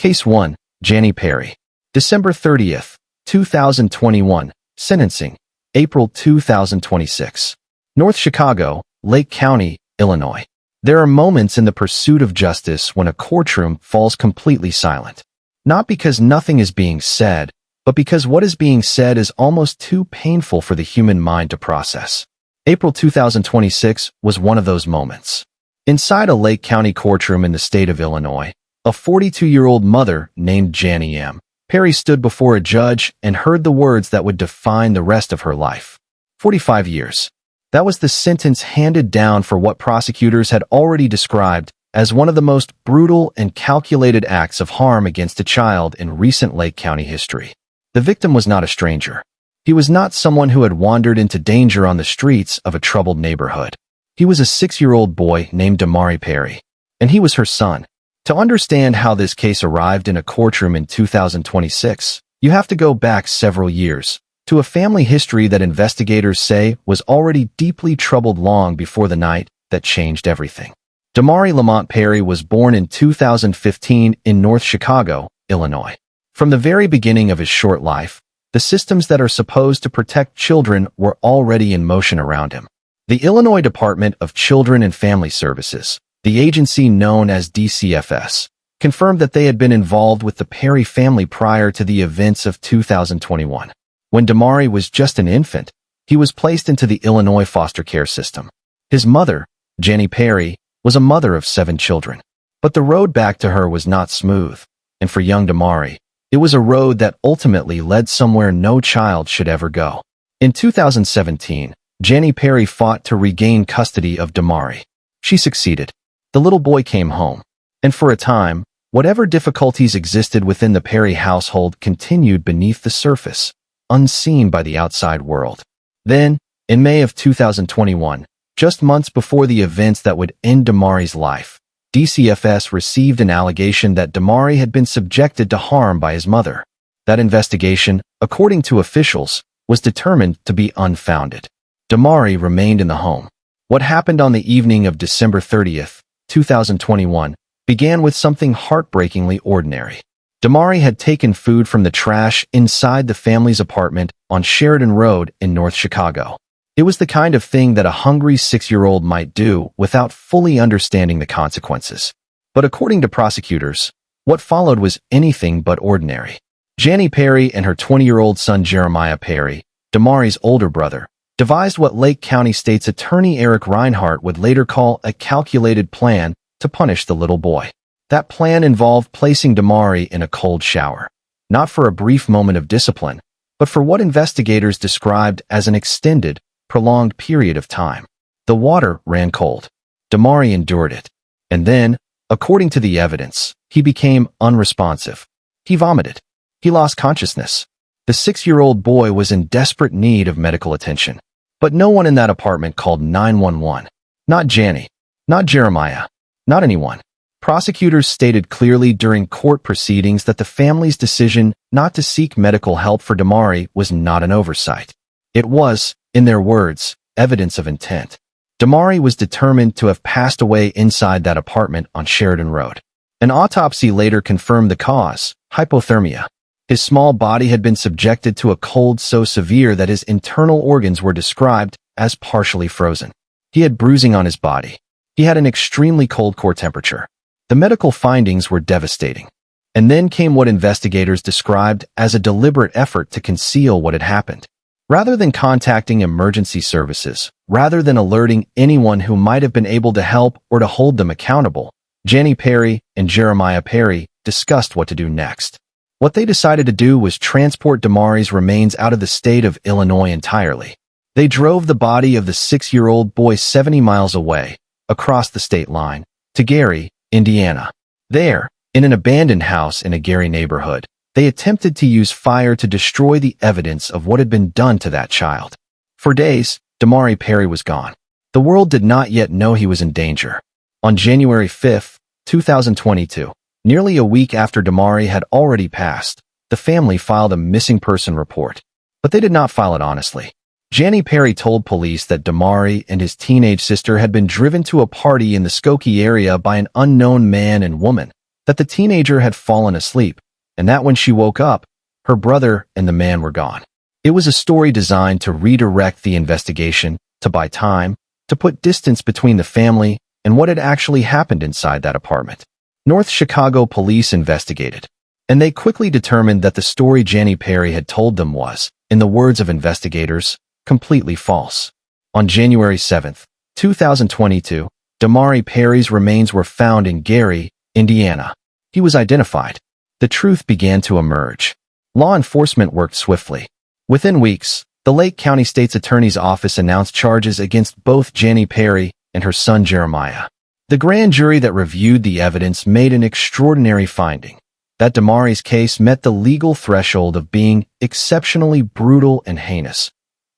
Case 1. Janie Perry. December 30th, 2021. Sentencing. April 2026. North Chicago, Lake County, Illinois. There are moments in the pursuit of justice when a courtroom falls completely silent. Not because nothing is being said, but because what is being said is almost too painful for the human mind to process. April 2026 was one of those moments. Inside a Lake County courtroom in the state of Illinois, a 42-year-old mother named Janie M. Perry stood before a judge and heard the words that would define the rest of her life. 45 years. That was the sentence handed down for what prosecutors had already described as one of the most brutal and calculated acts of harm against a child in recent Lake County history. The victim was not a stranger. He was not someone who had wandered into danger on the streets of a troubled neighborhood. He was a 6-year-old boy named Damari Perry, and he was her son. To understand how this case arrived in a courtroom in 2026, you have to go back several years, to a family history that investigators say was already deeply troubled long before the night that changed everything. Damari Lamont Perry was born in 2015 in North Chicago, Illinois. From the very beginning of his short life, the systems that are supposed to protect children were already in motion around him. The Illinois Department of Children and Family Services, the agency known as DCFS, confirmed that they had been involved with the Perry family prior to the events of 2021. When Damari was just an infant, he was placed into the Illinois foster care system. His mother, Janie Perry, was a mother of 7 children. But the road back to her was not smooth, and for young Damari, it was a road that ultimately led somewhere no child should ever go. In 2017, Janie Perry fought to regain custody of Damari. She succeeded. The little boy came home, and for a time, whatever difficulties existed within the Perry household continued beneath the surface, unseen by the outside world. Then, in May of 2021, just months before the events that would end Damari's life, DCFS received an allegation that Damari had been subjected to harm by his mother. That investigation, according to officials, was determined to be unfounded. Damari remained in the home. What happened on the evening of December 30th, 2021, began with something heartbreakingly ordinary. Damari had taken food from the trash inside the family's apartment on Sheridan Road in North Chicago. It was the kind of thing that a hungry 6-year-old might do without fully understanding the consequences. But according to prosecutors, what followed was anything but ordinary. Janie Perry and her 20-year-old son Jeremiah Perry, Damari's older brother, devised what Lake County State's Attorney Eric Reinhart would later call a calculated plan to punish the little boy. That plan involved placing Damari in a cold shower, not for a brief moment of discipline, but for what investigators described as an extended, prolonged period of time. The water ran cold. Damari endured it. And then, according to the evidence, he became unresponsive. He vomited. He lost consciousness. The 6-year-old boy was in desperate need of medical attention. But no one in that apartment called 911. Not Janie. Not Jeremiah. Not anyone. Prosecutors stated clearly during court proceedings that the family's decision not to seek medical help for Damari was not an oversight. It was, in their words, evidence of intent. Damari was determined to have passed away inside that apartment on Sheridan Road. An autopsy later confirmed the cause, hypothermia. His small body had been subjected to a cold so severe that his internal organs were described as partially frozen. He had bruising on his body. He had an extremely cold core temperature. The medical findings were devastating. And then came what investigators described as a deliberate effort to conceal what had happened. Rather than contacting emergency services, rather than alerting anyone who might have been able to help or to hold them accountable, Janie Perry and Jeremiah Perry discussed what to do next. What they decided to do was transport Damari's remains out of the state of Illinois entirely. They drove the body of the 6-year-old boy 70 miles away, across the state line, to Gary, Indiana. There, in an abandoned house in a Gary neighborhood, they attempted to use fire to destroy the evidence of what had been done to that child. For days, Damari Perry was gone. The world did not yet know he was in danger. On January 5, 2022, nearly a week after Damari had already passed, the family filed a missing person report. But they did not file it honestly. Janie Perry told police that Damari and his teenage sister had been driven to a party in the Skokie area by an unknown man and woman, that the teenager had fallen asleep, and that when she woke up, her brother and the man were gone. It was a story designed to redirect the investigation, to buy time, to put distance between the family and what had actually happened inside that apartment. North Chicago police investigated, and they quickly determined that the story Jani Perry had told them was, in the words of investigators, completely false. On January 7, 2022, Damari Perry's remains were found in Gary, Indiana. He was identified. The truth began to emerge. Law enforcement worked swiftly. Within weeks, the Lake County State's Attorney's Office announced charges against both Jani Perry and her son Jeremiah. The grand jury that reviewed the evidence made an extraordinary finding, that Damari's case met the legal threshold of being exceptionally brutal and heinous,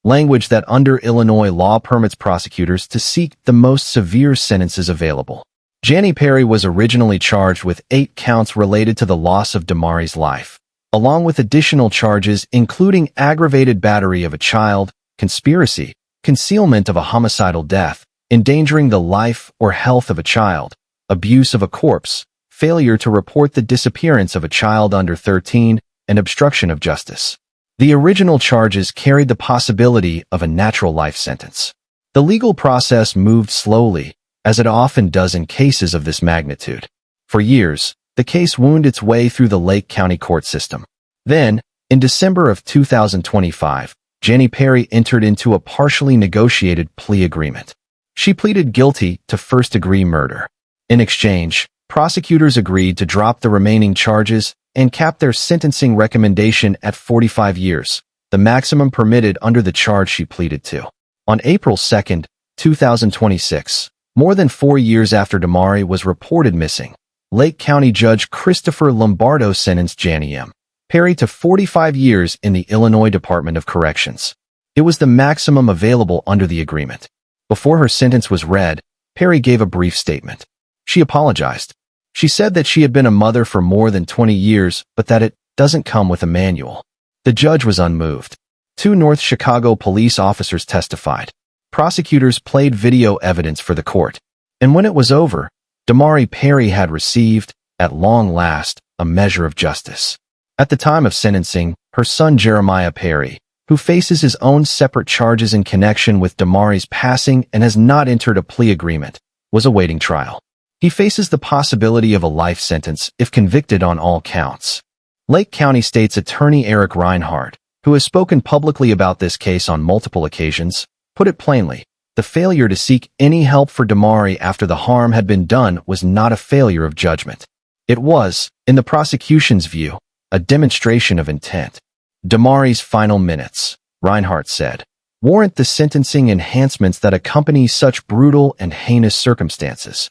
language that under Illinois law permits prosecutors to seek the most severe sentences available. Jani Perry was originally charged with 8 counts related to the loss of Damari's life, along with additional charges including aggravated battery of a child, conspiracy, concealment of a homicidal death, endangering the life or health of a child, abuse of a corpse, failure to report the disappearance of a child under 13, and obstruction of justice. The original charges carried the possibility of a natural life sentence. The legal process moved slowly, as it often does in cases of this magnitude. For years, the case wound its way through the Lake County court system. Then, in December of 2025, Jani Perry entered into a partially negotiated plea agreement. She pleaded guilty to first-degree murder. In exchange, prosecutors agreed to drop the remaining charges and cap their sentencing recommendation at 45 years, the maximum permitted under the charge she pleaded to. On April 2, 2026, more than 4 years after Damari was reported missing, Lake County Judge Christopher Lombardo sentenced Jani M. Perry to 45 years in the Illinois Department of Corrections. It was the maximum available under the agreement. Before her sentence was read, Perry gave a brief statement. She apologized. She said that she had been a mother for more than 20 years, but that it doesn't come with a manual. The judge was unmoved. 2 North Chicago police officers testified. Prosecutors played video evidence for the court. And when it was over, Damari Perry had received, at long last, a measure of justice. At the time of sentencing, her son Jeremiah Perry, who faces his own separate charges in connection with Damari's passing and has not entered a plea agreement, was awaiting trial. He faces the possibility of a life sentence if convicted on all counts. Lake County State's Attorney Eric Reinhardt, who has spoken publicly about this case on multiple occasions, put it plainly, the failure to seek any help for Damari after the harm had been done was not a failure of judgment. It was, in the prosecution's view, a demonstration of intent. Damari's final minutes, Reinhardt said, warrant the sentencing enhancements that accompany such brutal and heinous circumstances.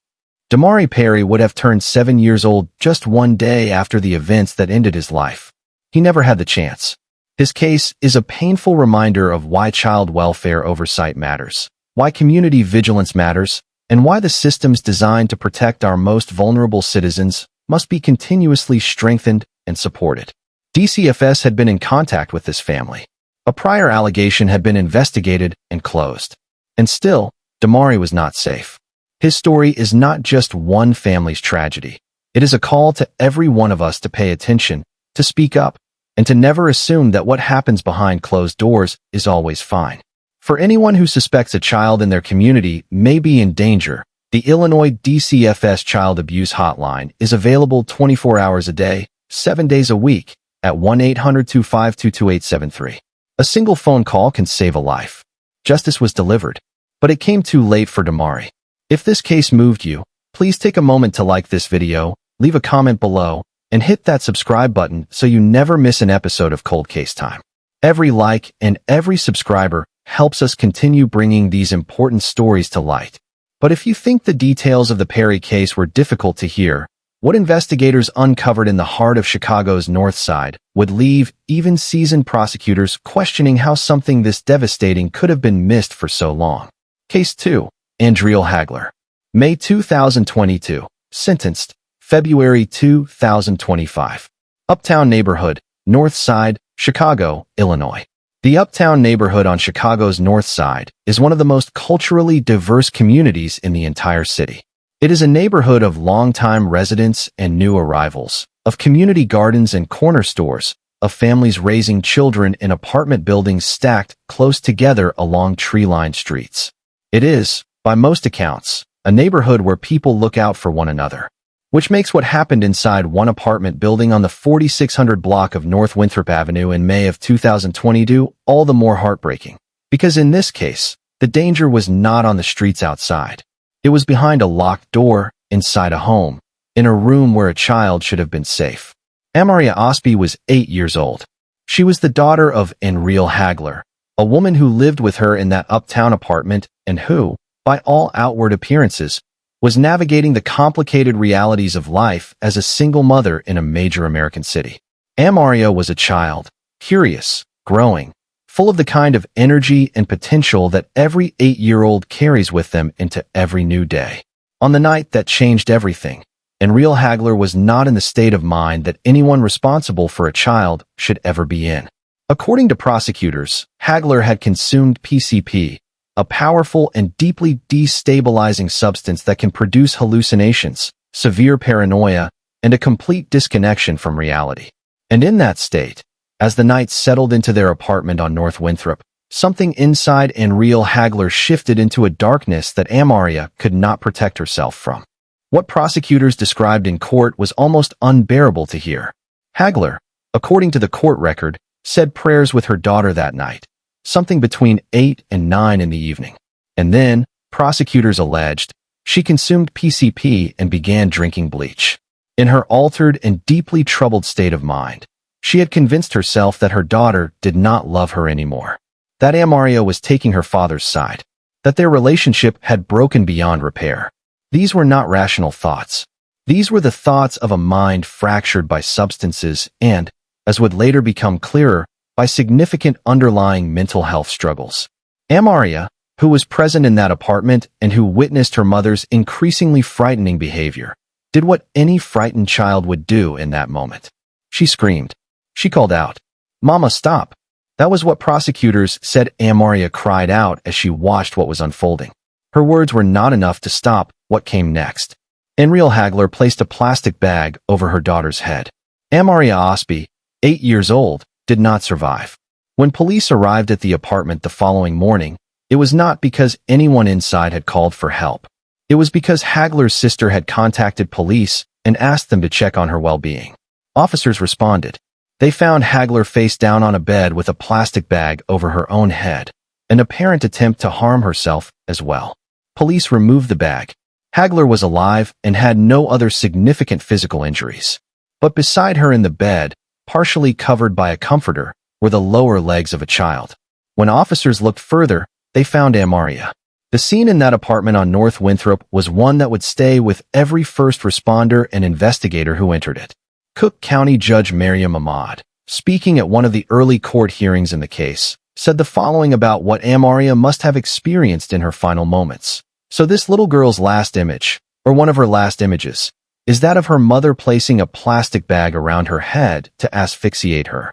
Damari Perry would have turned 7 years old just one day after the events that ended his life. He never had the chance. His case is a painful reminder of why child welfare oversight matters, why community vigilance matters, and why the systems designed to protect our most vulnerable citizens must be continuously strengthened and supported. DCFS had been in contact with this family. A prior allegation had been investigated and closed. And still, Damari was not safe. His story is not just one family's tragedy. It is a call to every one of us to pay attention, to speak up, and to never assume that what happens behind closed doors is always fine. For anyone who suspects a child in their community may be in danger, the Illinois DCFS Child Abuse Hotline is available 24 hours a day, 7 days a week, at 1-800-252-2873. A single phone call can save a life. Justice was delivered, but it came too late for Damari. If this case moved you, please take a moment to like this video, leave a comment below, and hit that subscribe button so you never miss an episode of Cold Case Time. Every like and every subscriber helps us continue bringing these important stories to light. But if you think the details of the Perry case were difficult to hear, what investigators uncovered in the heart of Chicago's North Side would leave even seasoned prosecutors questioning how something this devastating could have been missed for so long. Case 2. Andriel Hagler. May 2022. Sentenced. February 2025. Uptown Neighborhood, North Side, Chicago, Illinois. The Uptown neighborhood on Chicago's North Side is one of the most culturally diverse communities in the entire city. It is a neighborhood of longtime residents and new arrivals, of community gardens and corner stores, of families raising children in apartment buildings stacked close together along tree-lined streets. It is, by most accounts, a neighborhood where people look out for one another, which makes what happened inside one apartment building on the 4600 block of North Winthrop Avenue in May of 2022 all the more heartbreaking. Because in this case, the danger was not on the streets outside. It was behind a locked door, inside a home, in a room where a child should have been safe. Amaria Osby was 8 years old. She was the daughter of Enreal Hagler, a woman who lived with her in that uptown apartment and who, by all outward appearances, was navigating the complicated realities of life as a single mother in a major American city. Amaria was a child, curious, growing, full of the kind of energy and potential that every 8-year-old carries with them into every new day. On the night that changed everything, Enreal Hagler was not in the state of mind that anyone responsible for a child should ever be in. According to prosecutors, Hagler had consumed PCP, a powerful and deeply destabilizing substance that can produce hallucinations, severe paranoia, and a complete disconnection from reality. And in that state, as the night settled into their apartment on North Winthrop, something inside Enreal Hagler shifted into a darkness that Amaria could not protect herself from. What prosecutors described in court was almost unbearable to hear. Hagler, according to the court record, said prayers with her daughter that night, something between 8 and 9 in the evening. And then, prosecutors alleged, she consumed PCP and began drinking bleach. In her altered and deeply troubled state of mind, she had convinced herself that her daughter did not love her anymore, that Amaria was taking her father's side, that their relationship had broken beyond repair. These were not rational thoughts. These were the thoughts of a mind fractured by substances and, as would later become clearer, by significant underlying mental health struggles. Amaria, who was present in that apartment and who witnessed her mother's increasingly frightening behavior, did what any frightened child would do in that moment. She screamed. She called out, "Mama, stop." That was what prosecutors said Amaria cried out as she watched what was unfolding. Her words were not enough to stop what came next. Enreal Hagler placed a plastic bag over her daughter's head. Amaria Osby, 8 years old, did not survive. When police arrived at the apartment the following morning, it was not because anyone inside had called for help. It was because Hagler's sister had contacted police and asked them to check on her well-being. Officers responded. They found Hagler face down on a bed with a plastic bag over her own head, an apparent attempt to harm herself as well. Police removed the bag. Hagler was alive and had no other significant physical injuries. But beside her in the bed, partially covered by a comforter, were the lower legs of a child. When officers looked further, they found Amaria. The scene in that apartment on North Winthrop was one that would stay with every first responder and investigator who entered it. Cook County Judge Mariam Ahmad, speaking at one of the early court hearings in the case, said the following about what Amaria must have experienced in her final moments. So this little girl's last image, or one of her last images, is that of her mother placing a plastic bag around her head to asphyxiate her.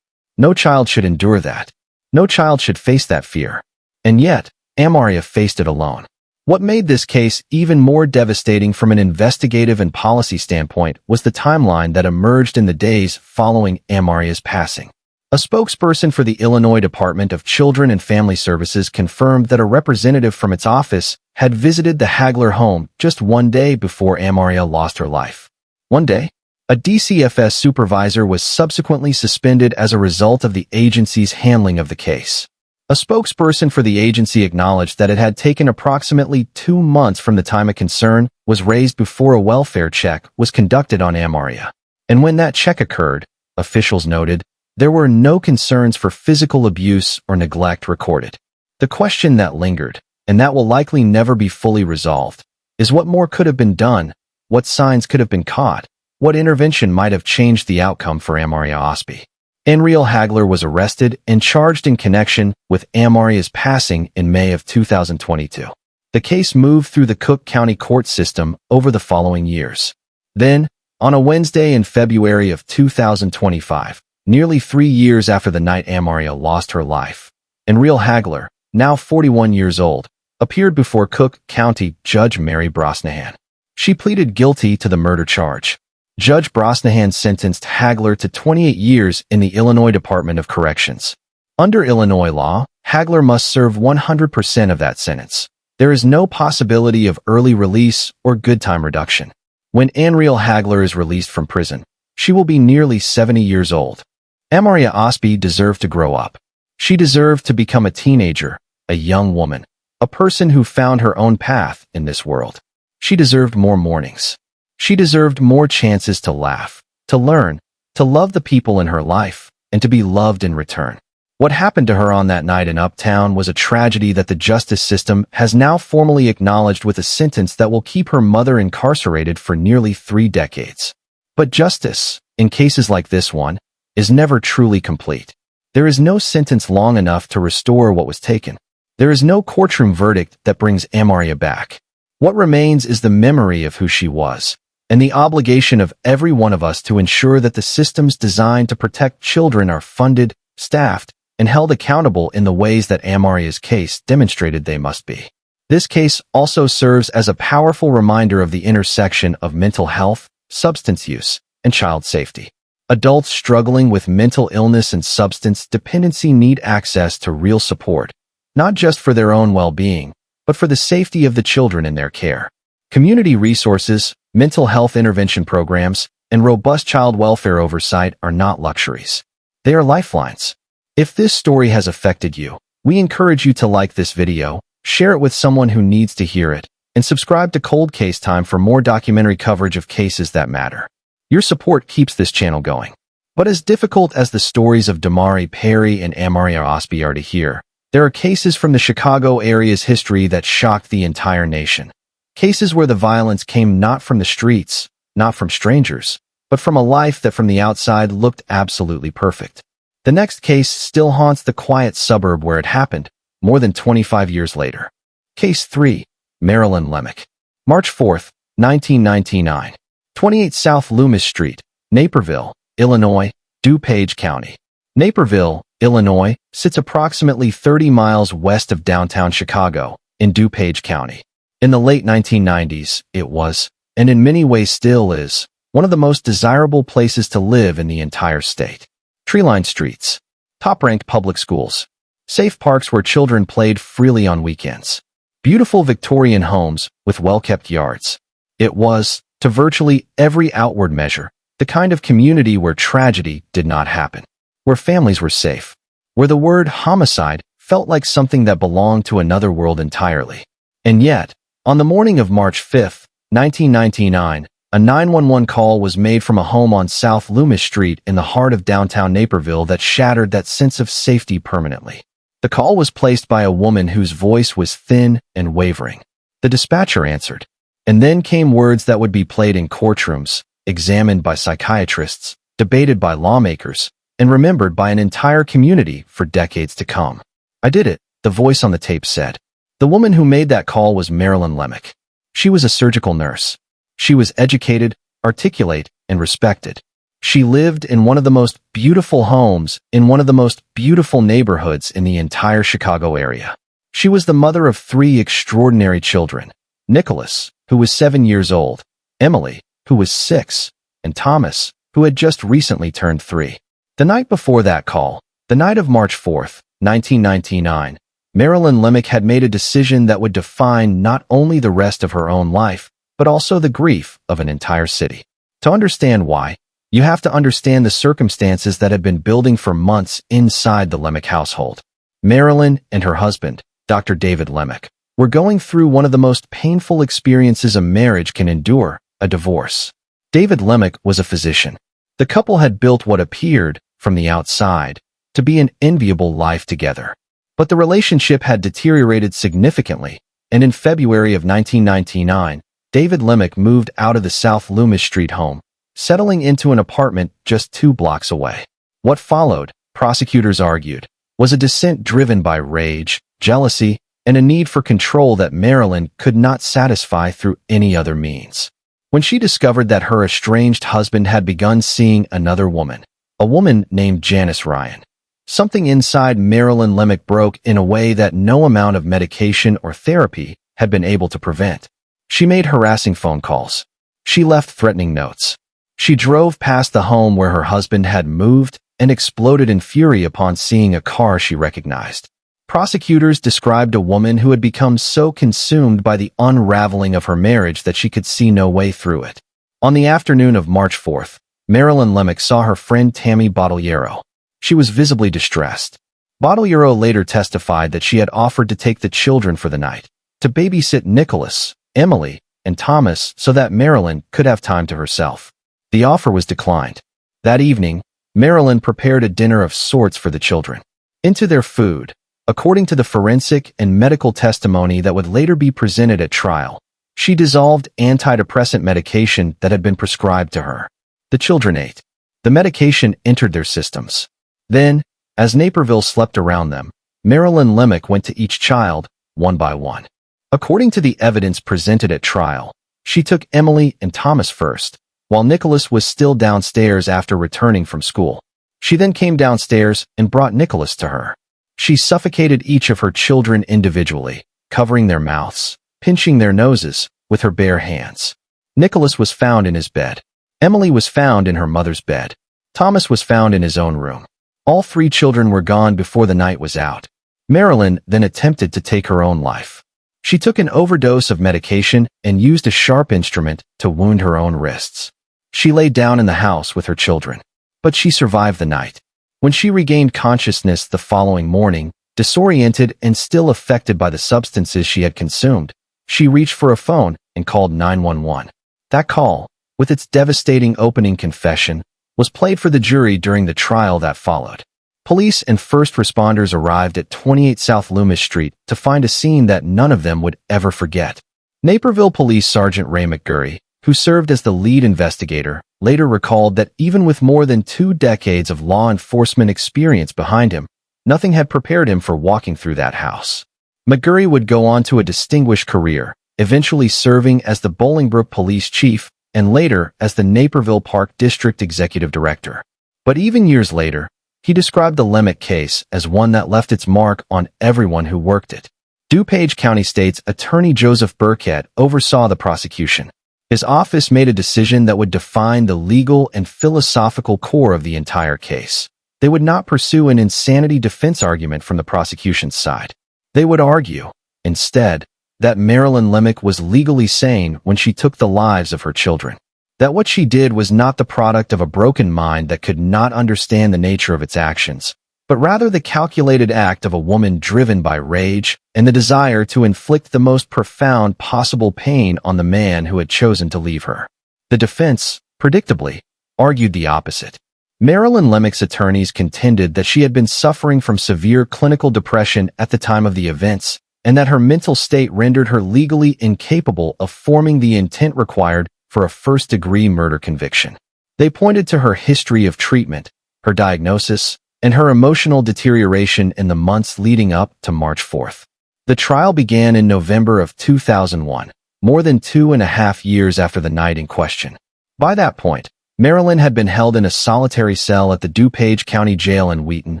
No child should endure that. No child should face that fear. And yet, Amaria faced it alone. What made this case even more devastating from an investigative and policy standpoint was the timeline that emerged in the days following Amaria's passing. A spokesperson for the Illinois Department of Children and Family Services confirmed that a representative from its office had visited the Hagler home just one day before Amaria lost her life. One day, a DCFS supervisor was subsequently suspended as a result of the agency's handling of the case. A spokesperson for the agency acknowledged that it had taken approximately 2 months from the time a concern was raised before a welfare check was conducted on Amaria. And when that check occurred, officials noted, there were no concerns for physical abuse or neglect recorded. The question that lingered, and that will likely never be fully resolved, is what more could have been done, what signs could have been caught, what intervention might have changed the outcome for Amaria Osby. Enreal Hagler was arrested and charged in connection with Amaria's passing in May of 2022. The case moved through the Cook County court system over the following years. Then, on a Wednesday in February of 2025, nearly 3 years after the night Amaria lost her life, Enreal Hagler, now 41 years old, appeared before Cook County Judge Mary Brosnahan. She pleaded guilty to the murder charge. Judge Brosnahan sentenced Hagler to 28 years in the Illinois Department of Corrections. Under Illinois law, Hagler must serve 100% of that sentence. There is no possibility of early release or good time reduction. When Anriel Hagler is released from prison, she will be nearly 70 years old. Amaria Osby deserved to grow up. She deserved to become a teenager, a young woman, a person who found her own path in this world. She deserved more mornings. She deserved more chances to laugh, to learn, to love the people in her life, and to be loved in return. What happened to her on that night in Uptown was a tragedy that the justice system has now formally acknowledged with a sentence that will keep her mother incarcerated for nearly 3 decades. But justice, in cases like this one, is never truly complete. There is no sentence long enough to restore what was taken. There is no courtroom verdict that brings Amaria back. What remains is the memory of who she was, and the obligation of every one of us to ensure that the systems designed to protect children are funded, staffed, and held accountable in the ways that Amaria's case demonstrated they must be. This case also serves as a powerful reminder of the intersection of mental health, substance use, and child safety. Adults struggling with mental illness and substance dependency need access to real support, not just for their own well-being, but for the safety of the children in their care. Community resources, mental health intervention programs, and robust child welfare oversight are not luxuries. They are lifelines. If this story has affected you, we encourage you to like this video, share it with someone who needs to hear it, and subscribe to Cold Case Time for more documentary coverage of cases that matter. Your support keeps this channel going. But as difficult as the stories of Damari Perry and Amaria Osby are to hear, there are cases from the Chicago area's history that shocked the entire nation. Cases where the violence came not from the streets, not from strangers, but from a life that from the outside looked absolutely perfect. The next case still haunts the quiet suburb where it happened, more than 25 years later. Case 3, Marilyn Lemick. March 4, 1999. 28 South Loomis Street, Naperville, Illinois, DuPage County. Naperville, Illinois, sits approximately 30 miles west of downtown Chicago, in DuPage County. In the late 1990s, it was, and in many ways still is, one of the most desirable places to live in the entire state. Tree-lined streets, top-ranked public schools, safe parks where children played freely on weekends, beautiful Victorian homes with well-kept yards. It was, to virtually every outward measure, the kind of community where tragedy did not happen, where families were safe, where the word homicide felt like something that belonged to another world entirely. And yet, on the morning of March 5, 1999, a 911 call was made from a home on South Loomis Street in the heart of downtown Naperville that shattered that sense of safety permanently. The call was placed by a woman whose voice was thin and wavering. The dispatcher answered, and then came words that would be played in courtrooms, examined by psychiatrists, debated by lawmakers, and remembered by an entire community for decades to come. "I did it," the voice on the tape said. The woman who made that call was Marilyn Lemick. She was a surgical nurse. She was educated, articulate, and respected. She lived in one of the most beautiful homes in one of the most beautiful neighborhoods in the entire Chicago area. She was the mother of 3 extraordinary children: Nicholas, who was 7 years old, Emily, who was 6, and Thomas, who had just recently turned 3. The night before that call, the night of March 4, 1999, Marilyn Lemick had made a decision that would define not only the rest of her own life, but also the grief of an entire city. To understand why, you have to understand the circumstances that had been building for months inside the Lemick household. Marilyn and her husband, Dr. David Lemick, were going through one of the most painful experiences a marriage can endure, a divorce. David Lemick was a physician. The couple had built what appeared, from the outside, to be an enviable life together. But the relationship had deteriorated significantly, and in February of 1999, David Lemick moved out of the South Loomis Street home, settling into an apartment just 2 blocks away. What followed, prosecutors argued, was a descent driven by rage, jealousy, and a need for control that Marilyn could not satisfy through any other means. When she discovered that her estranged husband had begun seeing another woman, a woman named Janice Ryan, something inside Marilyn Lemick broke in a way that no amount of medication or therapy had been able to prevent. She made harassing phone calls. She left threatening notes. She drove past the home where her husband had moved and exploded in fury upon seeing a car she recognized. Prosecutors described a woman who had become so consumed by the unraveling of her marriage that she could see no way through it. On the afternoon of March 4th, Marilyn Lemick saw her friend Tammy Bottoliero. She was visibly distressed. Bottoliero later testified that she had offered to take the children for the night, to babysit Nicholas, Emily, and Thomas so that Marilyn could have time to herself. The offer was declined. That evening, Marilyn prepared a dinner of sorts for the children. Into their food, according to the forensic and medical testimony that would later be presented at trial, she dissolved antidepressant medication that had been prescribed to her. The children ate. The medication entered their systems. Then, as Naperville slept around them, Marilyn Lemick went to each child, one by one. According to the evidence presented at trial, she took Emily and Thomas first, while Nicholas was still downstairs after returning from school. She then came downstairs and brought Nicholas to her. She suffocated each of her children individually, covering their mouths, pinching their noses with her bare hands. Nicholas was found in his bed. Emily was found in her mother's bed. Thomas was found in his own room. All three children were gone before the night was out. Marilyn then attempted to take her own life. She took an overdose of medication and used a sharp instrument to wound her own wrists. She lay down in the house with her children, but she survived the night. When she regained consciousness the following morning, disoriented and still affected by the substances she had consumed, she reached for a phone and called 911. That call, with its devastating opening confession, was played for the jury during the trial that followed. Police and first responders arrived at 28 South Loomis Street to find a scene that none of them would ever forget. Naperville Police Sergeant Ray McGurry, who served as the lead investigator, later recalled that even with more than 2 decades of law enforcement experience behind him, nothing had prepared him for walking through that house. McGurry would go on to a distinguished career, eventually serving as the Bolingbrook Police Chief and later as the Naperville Park District Executive Director. But even years later, he described the Lemick case as one that left its mark on everyone who worked it. DuPage County State's Attorney Joseph Burkett oversaw the prosecution. His office made a decision that would define the legal and philosophical core of the entire case. They would not pursue an insanity defense argument from the prosecution's side. They would argue, instead, that Marilyn Lemick was legally sane when she took the lives of her children. That what she did was not the product of a broken mind that could not understand the nature of its actions, but rather the calculated act of a woman driven by rage and the desire to inflict the most profound possible pain on the man who had chosen to leave her. The defense, predictably, argued the opposite. Marilyn Lemick's attorneys contended that she had been suffering from severe clinical depression at the time of the events, and that her mental state rendered her legally incapable of forming the intent required for a first-degree murder conviction. They pointed to her history of treatment, her diagnosis, and her emotional deterioration in the months leading up to March 4th. The trial began in November of 2001, more than 2.5 years after the night in question. By that point, Marilyn had been held in a solitary cell at the DuPage County Jail in Wheaton,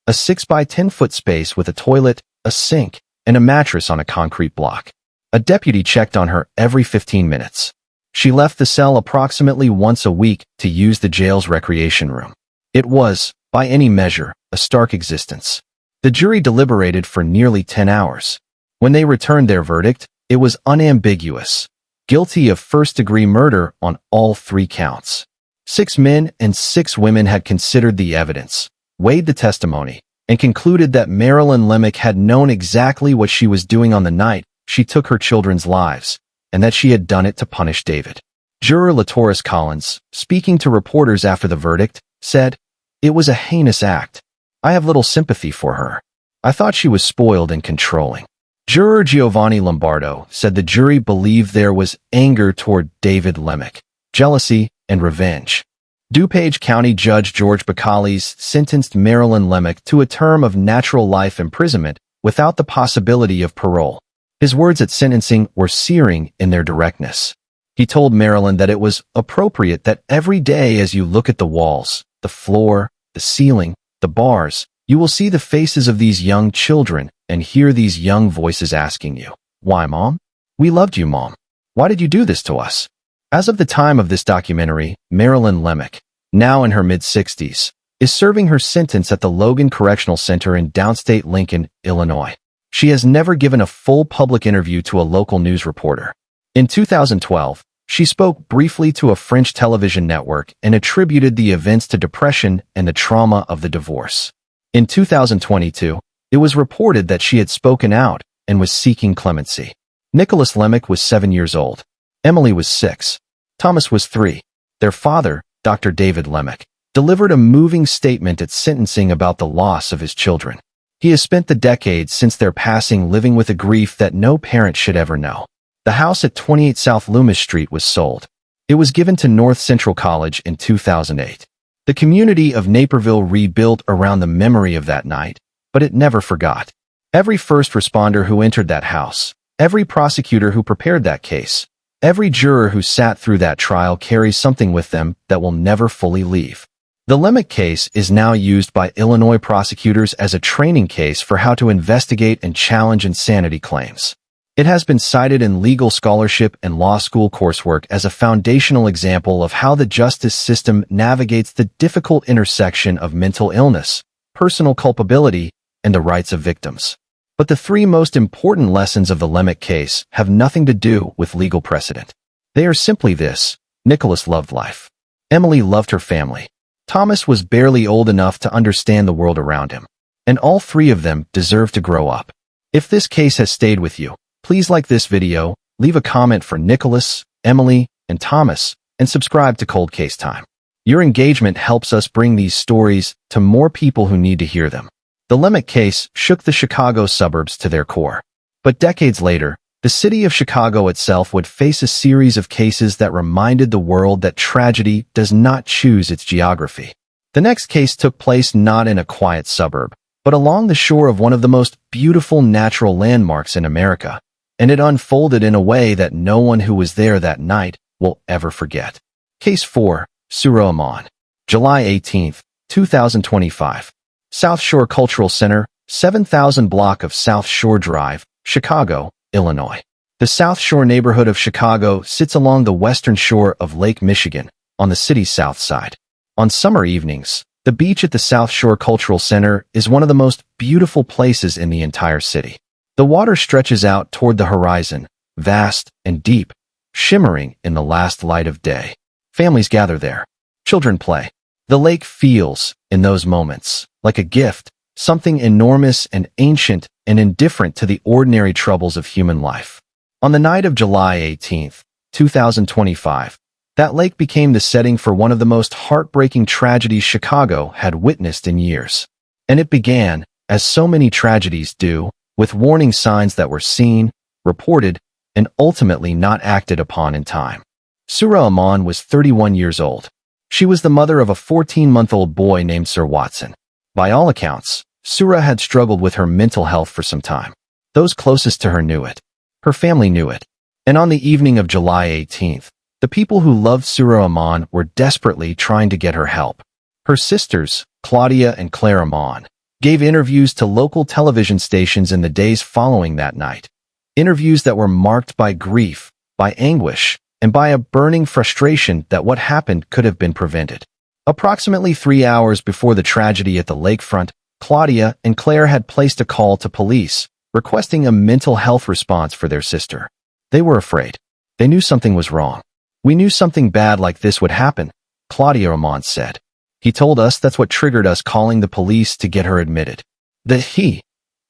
a 6 by 10-foot space with a toilet, a sink, and a mattress on a concrete block. A deputy checked on her every 15 minutes. She left the cell approximately once a week to use the jail's recreation room. It was, by any measure, a stark existence. The jury deliberated for nearly 10 hours. When they returned their verdict, it was unambiguous: guilty of first-degree murder on all 3 counts. 6 men and 6 women had considered the evidence, weighed the testimony, and concluded that Marilyn Lemick had known exactly what she was doing on the night she took her children's lives, and that she had done it to punish David. Juror Notorious Collins, speaking to reporters after the verdict, said, "It was a heinous act. I have little sympathy for her. I thought she was spoiled and controlling." Juror Giovanni Lombardo said the jury believed there was anger toward David Lemick, jealousy, and revenge. DuPage County Judge George Bacallis sentenced Marilyn Lemick to a term of natural life imprisonment without the possibility of parole. His words at sentencing were searing in their directness. He told Marilyn that it was appropriate that every day as you look at the walls, the floor, the ceiling, the bars, you will see the faces of these young children and hear these young voices asking you, "Why, Mom? We loved you, Mom." Why did you do this to us? As of the time of this documentary, Marilyn Lemick, now in her mid-60s, is serving her sentence at the Logan Correctional Center in downstate Lincoln, Illinois. She has never given a full public interview to a local news reporter. In 2012, she spoke briefly to a French television network and attributed the events to depression and the trauma of the divorce. In 2022, it was reported that she had spoken out and was seeking clemency. Nicholas Lemick was 7 years old. Emily was 6. Thomas was 3. Their father, Dr. David Lemick, delivered a moving statement at sentencing about the loss of his children. He has spent the decades since their passing living with a grief that no parent should ever know. The house at 28 South Loomis Street was sold. It was given to North Central College in 2008. The community of Naperville rebuilt around the memory of that night, but it never forgot. Every first responder who entered that house, every prosecutor who prepared that case, every juror who sat through that trial carries something with them that will never fully leave. The Lemick case is now used by Illinois prosecutors as a training case for how to investigate and challenge insanity claims. It has been cited in legal scholarship and law school coursework as a foundational example of how the justice system navigates the difficult intersection of mental illness, personal culpability, and the rights of victims. But the three most important lessons of the Lemick case have nothing to do with legal precedent. They are simply this: Nicholas loved life. Emily loved her family. Thomas was barely old enough to understand the world around him. And all three of them deserve to grow up. If this case has stayed with you, please like this video, leave a comment for Nicholas, Emily, and Thomas, and subscribe to Cold Case Time. Your engagement helps us bring these stories to more people who need to hear them. The Lemick case shook the Chicago suburbs to their core. But decades later, the city of Chicago itself would face a series of cases that reminded the world that tragedy does not choose its geography. The next case took place not in a quiet suburb, but along the shore of one of the most beautiful natural landmarks in America, and it unfolded in a way that no one who was there that night will ever forget. Case 4, Surah Aman. July 18, 2025. South Shore Cultural Center, 7000 block of South Shore Drive, Chicago, Illinois. The South Shore neighborhood of Chicago sits along the western shore of Lake Michigan, on the city's south side. On summer evenings, the beach at the South Shore Cultural Center is one of the most beautiful places in the entire city. The water stretches out toward the horizon, vast and deep, shimmering in the last light of day. Families gather there. Children play. The lake feels, in those moments, like a gift, something enormous and ancient and indifferent to the ordinary troubles of human life. On the night of July 18, 2025, that lake became the setting for one of the most heartbreaking tragedies Chicago had witnessed in years. And it began, as so many tragedies do, with warning signs that were seen, reported, and ultimately not acted upon in time. Surah Aman was 31 years old. She was the mother of a 14-month-old boy named Sir Watson. By all accounts, Surah had struggled with her mental health for some time. Those closest to her knew it. Her family knew it. And on the evening of July 18th, the people who loved Surah Aman were desperately trying to get her help. Her sisters, Claudia and Claire Aman, gave interviews to local television stations in the days following that night. Interviews that were marked by grief, by anguish, and by a burning frustration that what happened could have been prevented. Approximately 3 hours before the tragedy at the lakefront, Claudia and Claire had placed a call to police, requesting a mental health response for their sister. They were afraid. They knew something was wrong. "We knew something bad like this would happen," Claudia Aman said. "He told us that's what triggered us calling the police to get her admitted." The he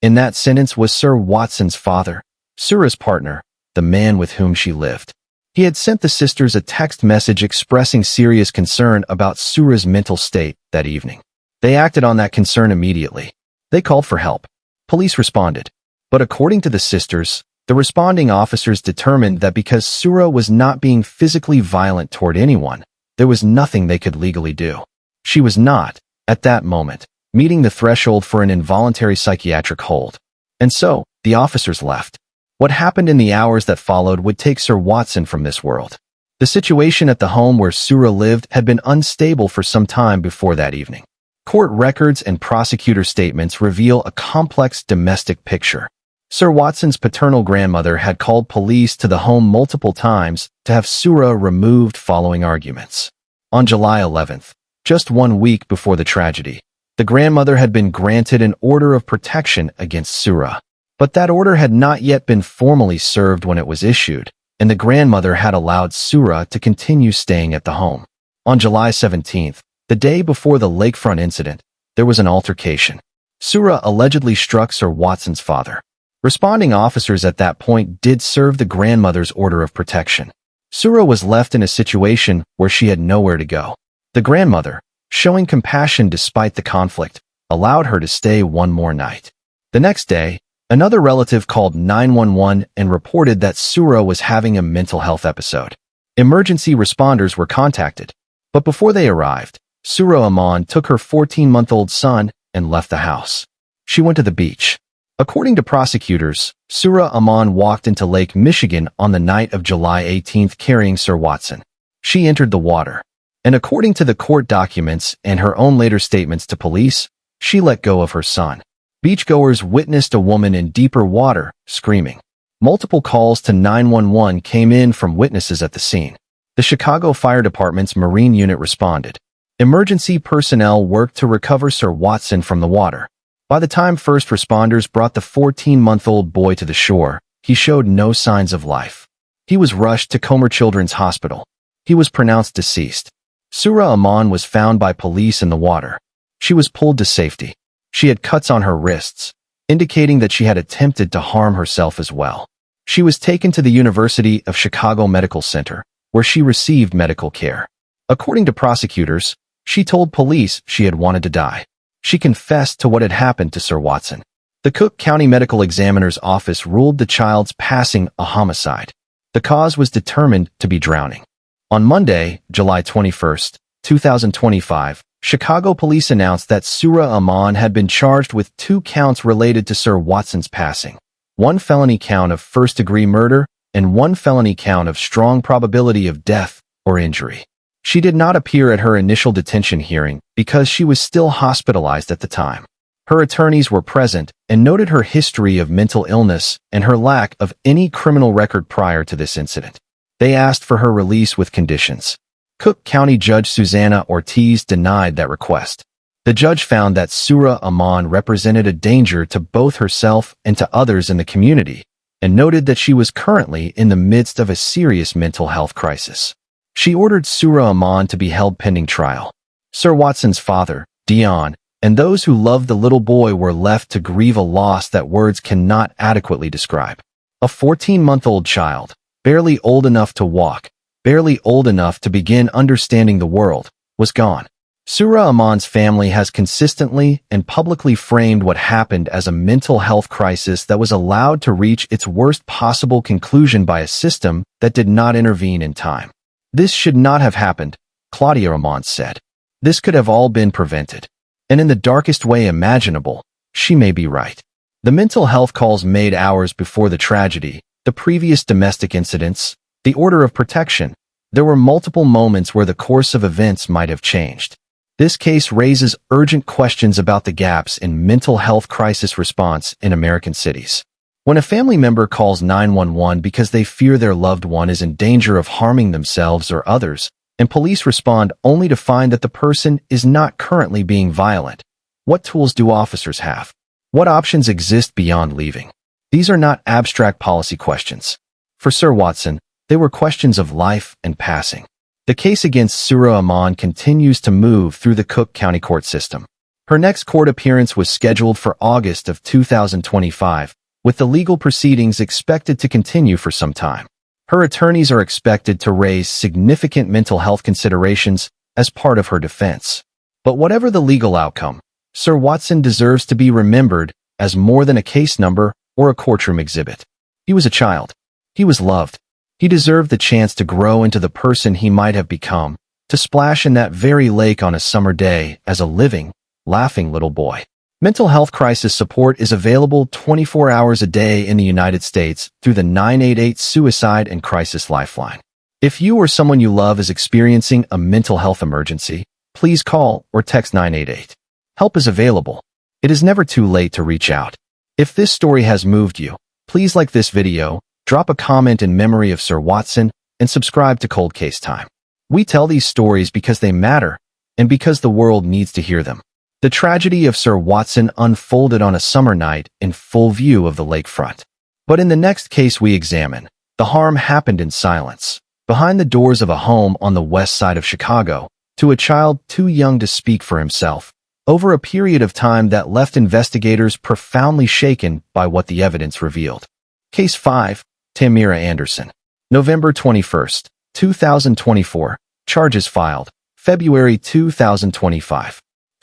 in that sentence was Sir Watson's father, Surah's partner, the man with whom she lived. He had sent the sisters a text message expressing serious concern about Surah's mental state that evening. They acted on that concern immediately. They called for help. Police responded. But according to the sisters, the responding officers determined that because Surah was not being physically violent toward anyone, there was nothing they could legally do. She was not, at that moment, meeting the threshold for an involuntary psychiatric hold. And so, the officers left. What happened in the hours that followed would take Sir Watson from this world. The situation at the home where Surah lived had been unstable for some time before that evening. Court records and prosecutor statements reveal a complex domestic picture. Sir Watson's paternal grandmother had called police to the home multiple times to have Sura removed following arguments. On July 11th, just 1 week before the tragedy, the grandmother had been granted an order of protection against Sura. But that order had not yet been formally served when it was issued, and the grandmother had allowed Sura to continue staying at the home. On July 17th, the day before the lakefront incident, there was an altercation. Sura allegedly struck Sir Watson's father. Responding officers at that point did serve the grandmother's order of protection. Sura was left in a situation where she had nowhere to go. The grandmother, showing compassion despite the conflict, allowed her to stay one more night. The next day, another relative called 911 and reported that Sura was having a mental health episode. Emergency responders were contacted, but before they arrived, Sura Aman took her 14-month-old son and left the house. She went to the beach. According to prosecutors, Sura Aman walked into Lake Michigan on the night of July 18th carrying Sir Watson. She entered the water, and according to the court documents and her own later statements to police, she let go of her son. Beachgoers witnessed a woman in deeper water, screaming. Multiple calls to 911 came in from witnesses at the scene. The Chicago Fire Department's Marine Unit responded. Emergency personnel worked to recover Sir Watson from the water. By the time first responders brought the 14-month-old boy to the shore, he showed no signs of life. He was rushed to Comer Children's Hospital. He was pronounced deceased. Sura Aman was found by police in the water. She was pulled to safety. She had cuts on her wrists, indicating that she had attempted to harm herself as well. She was taken to the University of Chicago Medical Center, where she received medical care. According to prosecutors, she told police she had wanted to die. She confessed to what had happened to Sir Watson. The Cook County Medical Examiner's Office ruled the child's passing a homicide. The cause was determined to be drowning. On Monday, July 21, 2025, Chicago police announced that Sura Aman had been charged with 2 counts related to Sir Watson's passing, 1 felony count of first-degree murder and 1 felony count of strong probability of death or injury. She did not appear at her initial detention hearing because she was still hospitalized at the time. Her attorneys were present and noted her history of mental illness and her lack of any criminal record prior to this incident. They asked for her release with conditions. Cook County Judge Susanna Ortiz denied that request. The judge found that Sura Aman represented a danger to both herself and to others in the community, and noted that she was currently in the midst of a serious mental health crisis. She ordered Sura Aman to be held pending trial. Sir Watson's father, Dion, and those who loved the little boy were left to grieve a loss that words cannot adequately describe. A 14-month-old child, barely old enough to walk, barely old enough to begin understanding the world, was gone. Sura Aman's family has consistently and publicly framed what happened as a mental health crisis that was allowed to reach its worst possible conclusion by a system that did not intervene in time. This should not have happened, Claudia Aman said. This could have all been prevented. And in the darkest way imaginable, she may be right. The mental health calls made hours before the tragedy, the previous domestic incidents, the order of protection, there were multiple moments where the course of events might have changed. This case raises urgent questions about the gaps in mental health crisis response in American cities. When a family member calls 911 because they fear their loved one is in danger of harming themselves or others, and police respond only to find that the person is not currently being violent, what tools do officers have? What options exist beyond leaving? These are not abstract policy questions. For Sir Watson, they were questions of life and passing. The case against Sura Aman continues to move through the Cook County court system. Her next court appearance was scheduled for August of 2025, with the legal proceedings expected to continue for some time. Her attorneys are expected to raise significant mental health considerations as part of her defense. But whatever the legal outcome, Sir Watson deserves to be remembered as more than a case number or a courtroom exhibit. He was a child. He was loved. He deserved the chance to grow into the person he might have become, to splash in that very lake on a summer day as a living, laughing little boy. Mental health crisis support is available 24 hours a day in the United States through the 988 Suicide and Crisis Lifeline. If you or someone you love is experiencing a mental health emergency, please call or text 988. Help is available. It is never too late to reach out. If this story has moved you, Please like this video, drop a comment in memory of Sir Watson, and subscribe to Cold Case Time. We tell these stories because they matter, and because the world needs to hear them. The tragedy of Sir Watson unfolded on a summer night in full view of the lakefront. But in the next case we examine, the harm happened in silence, behind the doors of a home on the west side of Chicago, to a child too young to speak for himself, over a period of time that left investigators profoundly shaken by what the evidence revealed. Case 5, Tamira Anderson. November 21, 2024. Charges filed. February 2025.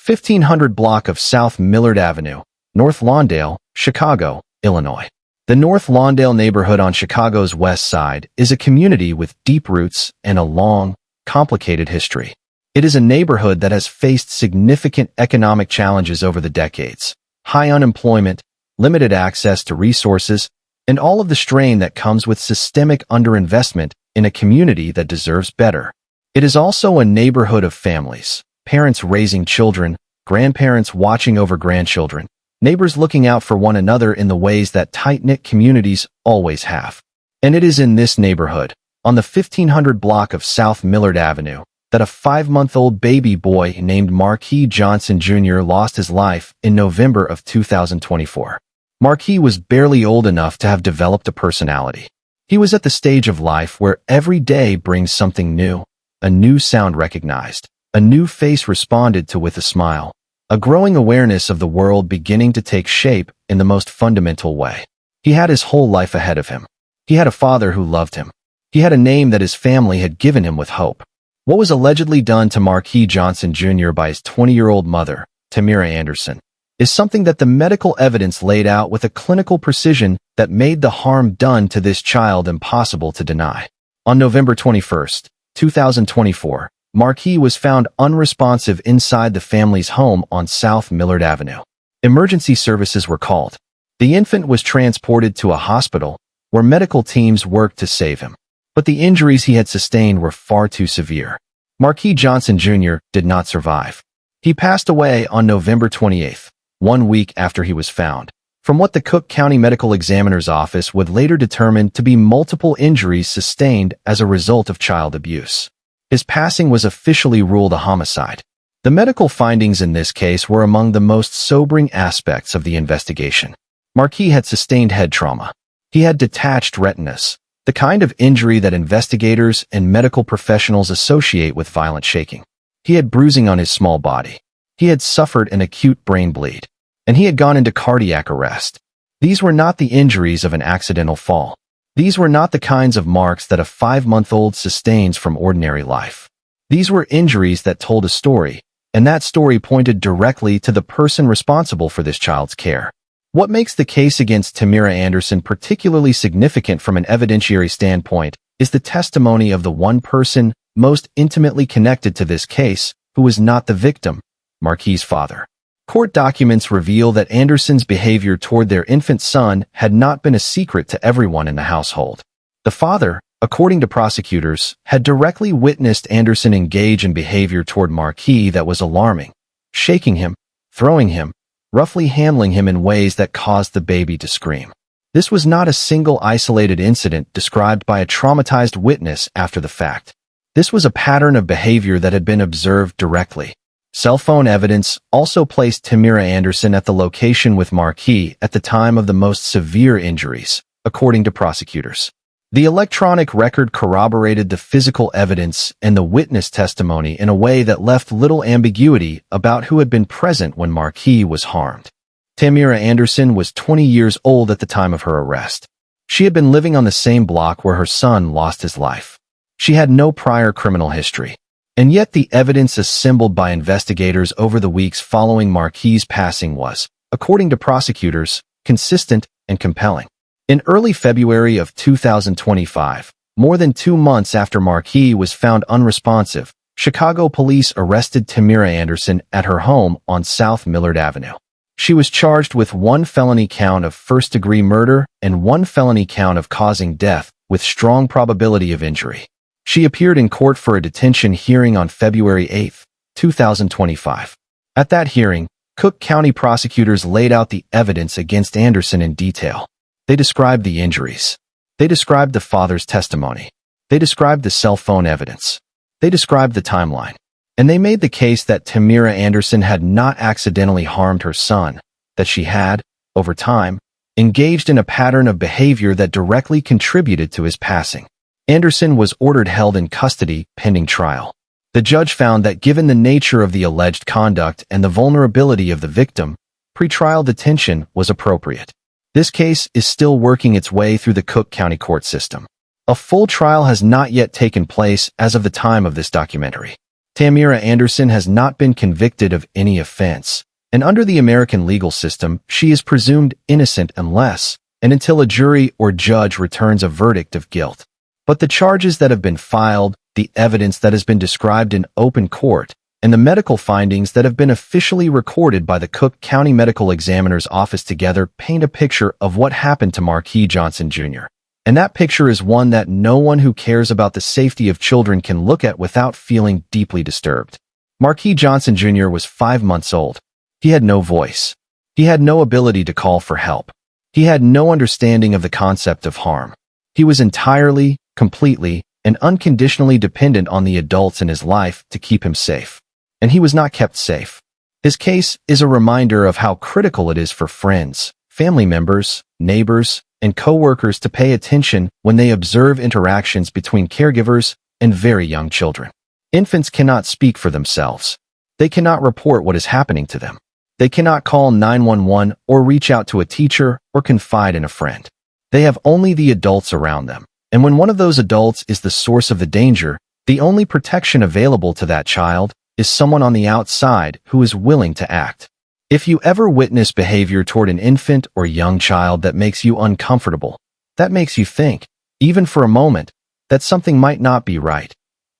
1500 block of South Millard Avenue, North Lawndale, Chicago, Illinois. The North Lawndale neighborhood on Chicago's west side is a community with deep roots and a long, complicated history. It is a neighborhood that has faced significant economic challenges over the decades: high unemployment, limited access to resources, and all of the strain that comes with systemic underinvestment in a community that deserves better. It is also a neighborhood of families, parents raising children, grandparents watching over grandchildren, neighbors looking out for one another in the ways that tight-knit communities always have. And it is in this neighborhood, on the 1500 block of South Millard Avenue, that a 5-month-old baby boy named Marquis Johnson Jr. lost his life in November of 2024. Marquis was barely old enough to have developed a personality. He was at the stage of life where every day brings something new, a new sound recognized, a new face responded to with a smile, a growing awareness of the world beginning to take shape in the most fundamental way. He had his whole life ahead of him. He had a father who loved him. He had a name that his family had given him with hope. What was allegedly done to Marquis Johnson Jr. by his 20-year-old mother, Tamira Anderson, is something that the medical evidence laid out with a clinical precision that made the harm done to this child impossible to deny. On November 21, 2024, Marquis was found unresponsive inside the family's home on South Millard Avenue. Emergency services were called. The infant was transported to a hospital where medical teams worked to save him. But the injuries he had sustained were far too severe. Marquis Johnson Jr. did not survive. He passed away on November 28, 1 week after he was found, from what the Cook County Medical Examiner's Office would later determine to be multiple injuries sustained as a result of child abuse. His passing was officially ruled a homicide. The medical findings in this case were among the most sobering aspects of the investigation. Marquis had sustained head trauma. He had detached retinas, the kind of injury that investigators and medical professionals associate with violent shaking. He had bruising on his small body. He had suffered an acute brain bleed, and he had gone into cardiac arrest. These were not the injuries of an accidental fall. These were not the kinds of marks that a 5-month-old sustains from ordinary life. These were injuries that told a story, and that story pointed directly to the person responsible for this child's care. What makes the case against Tamira Anderson particularly significant from an evidentiary standpoint is the testimony of the one person most intimately connected to this case who was not the victim, Marquis' father. Court documents reveal that Anderson's behavior toward their infant son had not been a secret to everyone in the household. The father, according to prosecutors, had directly witnessed Anderson engage in behavior toward Marquis that was alarming, shaking him, throwing him, roughly handling him in ways that caused the baby to scream. This was not a single isolated incident described by a traumatized witness after the fact. This was a pattern of behavior that had been observed directly. Cell phone evidence also placed Tamira Anderson at the location with Marquis at the time of the most severe injuries, according to prosecutors. The electronic record corroborated the physical evidence and the witness testimony in a way that left little ambiguity about who had been present when Marquis was harmed. Tamira Anderson was 20 years old at the time of her arrest. She had been living on the same block where her son lost his life. She had no prior criminal history. And yet the evidence assembled by investigators over the weeks following Marquis' passing was, according to prosecutors, consistent and compelling. In early February of 2025, more than 2 months after Marquis was found unresponsive, Chicago police arrested Tamira Anderson at her home on South Millard Avenue. She was charged with 1 felony count of first-degree murder and 1 felony count of causing death with strong probability of injury. She appeared in court for a detention hearing on February 8, 2025. At that hearing, Cook County prosecutors laid out the evidence against Anderson in detail. They described the injuries. They described the father's testimony. They described the cell phone evidence. They described the timeline. And they made the case that Tamira Anderson had not accidentally harmed her son, that she had, over time, engaged in a pattern of behavior that directly contributed to his passing. Anderson was ordered held in custody pending trial. The judge found that given the nature of the alleged conduct and the vulnerability of the victim, pretrial detention was appropriate. This case is still working its way through the Cook County court system. A full trial has not yet taken place as of the time of this documentary. Tamira Anderson has not been convicted of any offense, and under the American legal system, she is presumed innocent unless and until a jury or judge returns a verdict of guilt. But the charges that have been filed, the evidence that has been described in open court, and the medical findings that have been officially recorded by the Cook County Medical Examiner's Office together paint a picture of what happened to Marquis Johnson Jr. And that picture is one that no one who cares about the safety of children can look at without feeling deeply disturbed. Marquis Johnson Jr. was 5 months old. He had no voice. He had no ability to call for help. He had no understanding of the concept of harm. He was entirely, completely, and unconditionally dependent on the adults in his life to keep him safe. And he was not kept safe. His case is a reminder of how critical it is for friends, family members, neighbors, and co-workers to pay attention when they observe interactions between caregivers and very young children. Infants cannot speak for themselves. They cannot report what is happening to them. They cannot call 911 or reach out to a teacher or confide in a friend. They have only the adults around them. And when one of those adults is the source of the danger, the only protection available to that child is someone on the outside who is willing to act. If you ever witness behavior toward an infant or young child that makes you uncomfortable, that makes you think, even for a moment, that something might not be right,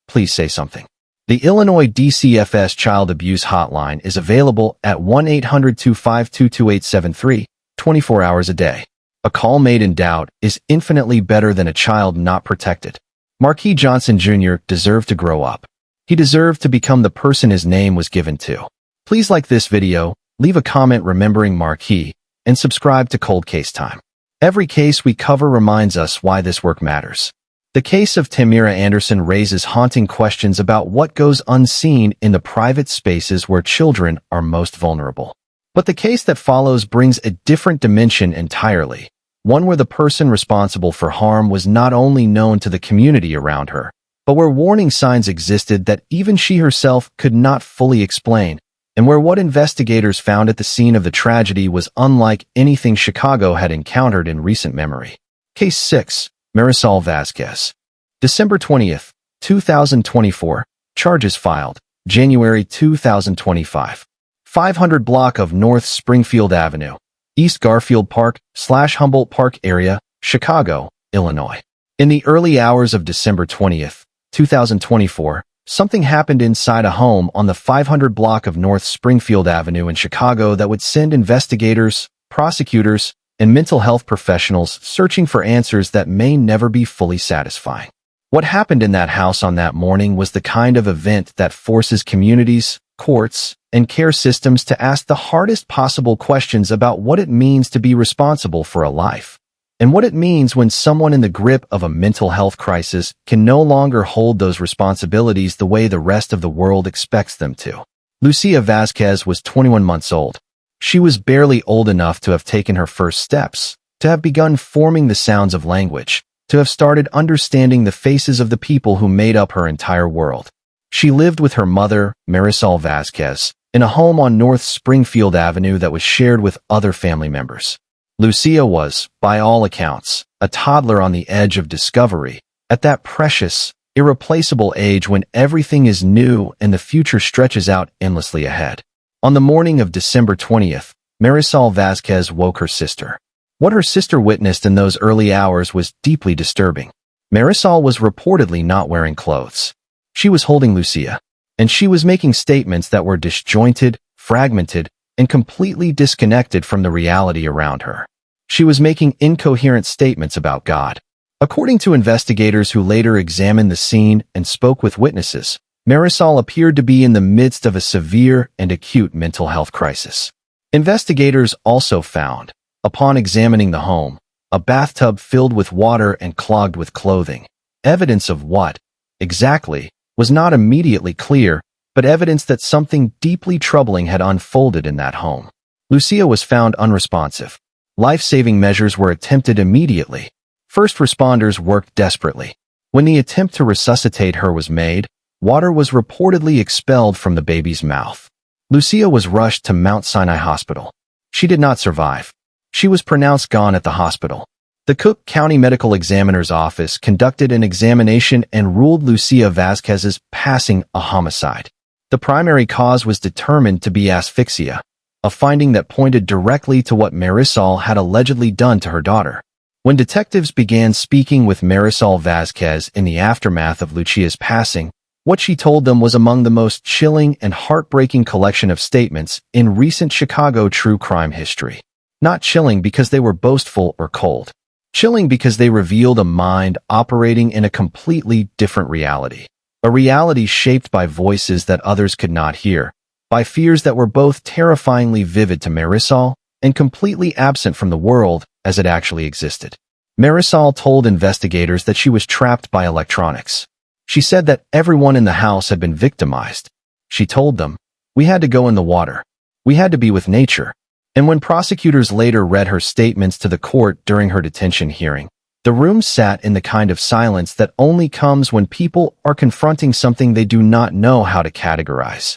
please say something. The Illinois DCFS Child Abuse Hotline is available at 1-800-252-2873, 24 hours a day. A call made in doubt is infinitely better than a child not protected. Marquis Johnson Jr. deserved to grow up. He deserved to become the person his name was given to. Please like this video, leave a comment remembering Marquis, and subscribe to Cold Case Time. Every case we cover reminds us why this work matters. The case of Tamira Anderson raises haunting questions about what goes unseen in the private spaces where children are most vulnerable. But the case that follows brings a different dimension entirely, one where the person responsible for harm was not only known to the community around her, but where warning signs existed that even she herself could not fully explain, and where what investigators found at the scene of the tragedy was unlike anything Chicago had encountered in recent memory. Case 6. Marisol Vasquez. December 20th, 2024. Charges filed. January 2025. 500 block of North Springfield Avenue, East Garfield Park/Humboldt Park area, Chicago, Illinois. In the early hours of December 20th, 2024, something happened inside a home on the 500 block of North Springfield Avenue in Chicago that would send investigators, prosecutors, and mental health professionals searching for answers that may never be fully satisfying. What happened in that house on that morning was the kind of event that forces communities, courts, and care systems to ask the hardest possible questions about what it means to be responsible for a life, and what it means when someone in the grip of a mental health crisis can no longer hold those responsibilities the way the rest of the world expects them to. Lucia Vasquez was 21 months old. She was barely old enough to have taken her first steps, to have begun forming the sounds of language, to have started understanding the faces of the people who made up her entire world. She lived with her mother, Marisol Vasquez, in a home on North Springfield Avenue that was shared with other family members. Lucia was, by all accounts, a toddler on the edge of discovery, at that precious, irreplaceable age when everything is new and the future stretches out endlessly ahead. On the morning of December 20th, Marisol Vasquez woke her sister. What her sister witnessed in those early hours was deeply disturbing. Marisol was reportedly not wearing clothes. She was holding Lucia, and she was making statements that were disjointed, fragmented, and completely disconnected from the reality around her. She was making incoherent statements about God. According to investigators who later examined the scene and spoke with witnesses, Marisol appeared to be in the midst of a severe and acute mental health crisis. Investigators also found, upon examining the home, a bathtub filled with water and clogged with clothing. Evidence of what, exactly, was not immediately clear, but evidence that something deeply troubling had unfolded in that home. Lucia was found unresponsive. Life-saving measures were attempted immediately. First responders worked desperately. When the attempt to resuscitate her was made, water was reportedly expelled from the baby's mouth. Lucia was rushed to Mount Sinai Hospital. She did not survive. She was pronounced gone at the hospital. The Cook County Medical Examiner's Office conducted an examination and ruled Lucia Vazquez's passing a homicide. The primary cause was determined to be asphyxia, a finding that pointed directly to what Marisol had allegedly done to her daughter. When detectives began speaking with Marisol Vazquez in the aftermath of Lucia's passing, what she told them was among the most chilling and heartbreaking collection of statements in recent Chicago true crime history. Not chilling because they were boastful or cold. Chilling because they revealed a mind operating in a completely different reality. A reality shaped by voices that others could not hear, by fears that were both terrifyingly vivid to Marisol and completely absent from the world as it actually existed. Marisol told investigators that she was trapped by electronics. She said that everyone in the house had been victimized. She told them, "We had to go in the water. We had to be with nature." And when prosecutors later read her statements to the court during her detention hearing, the room sat in the kind of silence that only comes when people are confronting something they do not know how to categorize.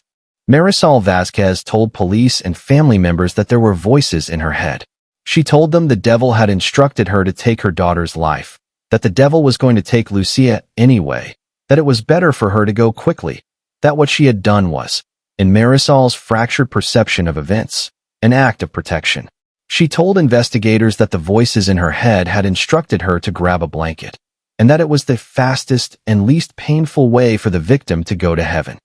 Marisol Vazquez told police and family members that there were voices in her head. She told them the devil had instructed her to take her daughter's life, that the devil was going to take Lucia anyway, that it was better for her to go quickly, that what she had done was, in Marisol's fractured perception of events, an act of protection. She told investigators that the voices in her head had instructed her to grab a blanket, and that it was the fastest and least painful way for the victim to go to heaven.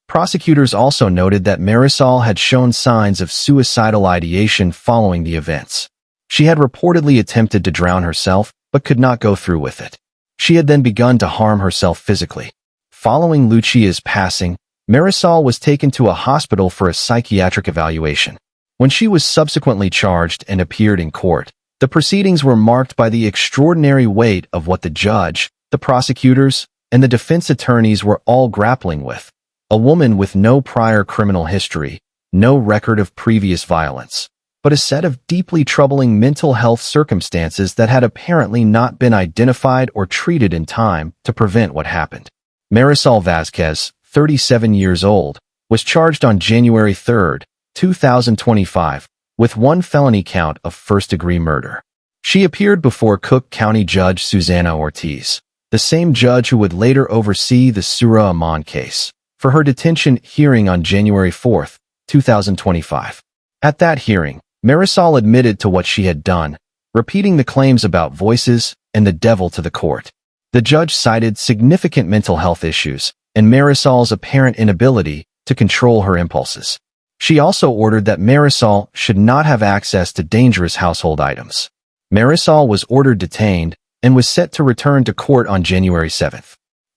Prosecutors also noted that Marisol had shown signs of suicidal ideation following the events. She had reportedly attempted to drown herself, but could not go through with it. She had then begun to harm herself physically. Following Lucia's passing, Marisol was taken to a hospital for a psychiatric evaluation. When she was subsequently charged and appeared in court, the proceedings were marked by the extraordinary weight of what the judge, the prosecutors, and the defense attorneys were all grappling with. A woman with no prior criminal history, no record of previous violence, but a set of deeply troubling mental health circumstances that had apparently not been identified or treated in time to prevent what happened. Marisol Vazquez, 37 years old, was charged on January 3, 2025, with one felony count of first-degree murder. She appeared before Cook County Judge Susana Ortiz, the same judge who would later oversee the Sura Aman case, for her detention hearing on January 4, 2025. At that hearing, Marisol admitted to what she had done, repeating the claims about voices and the devil to the court. The judge cited significant mental health issues and Marisol's apparent inability to control her impulses. She also ordered that Marisol should not have access to dangerous household items. Marisol was ordered detained and was set to return to court on January 7.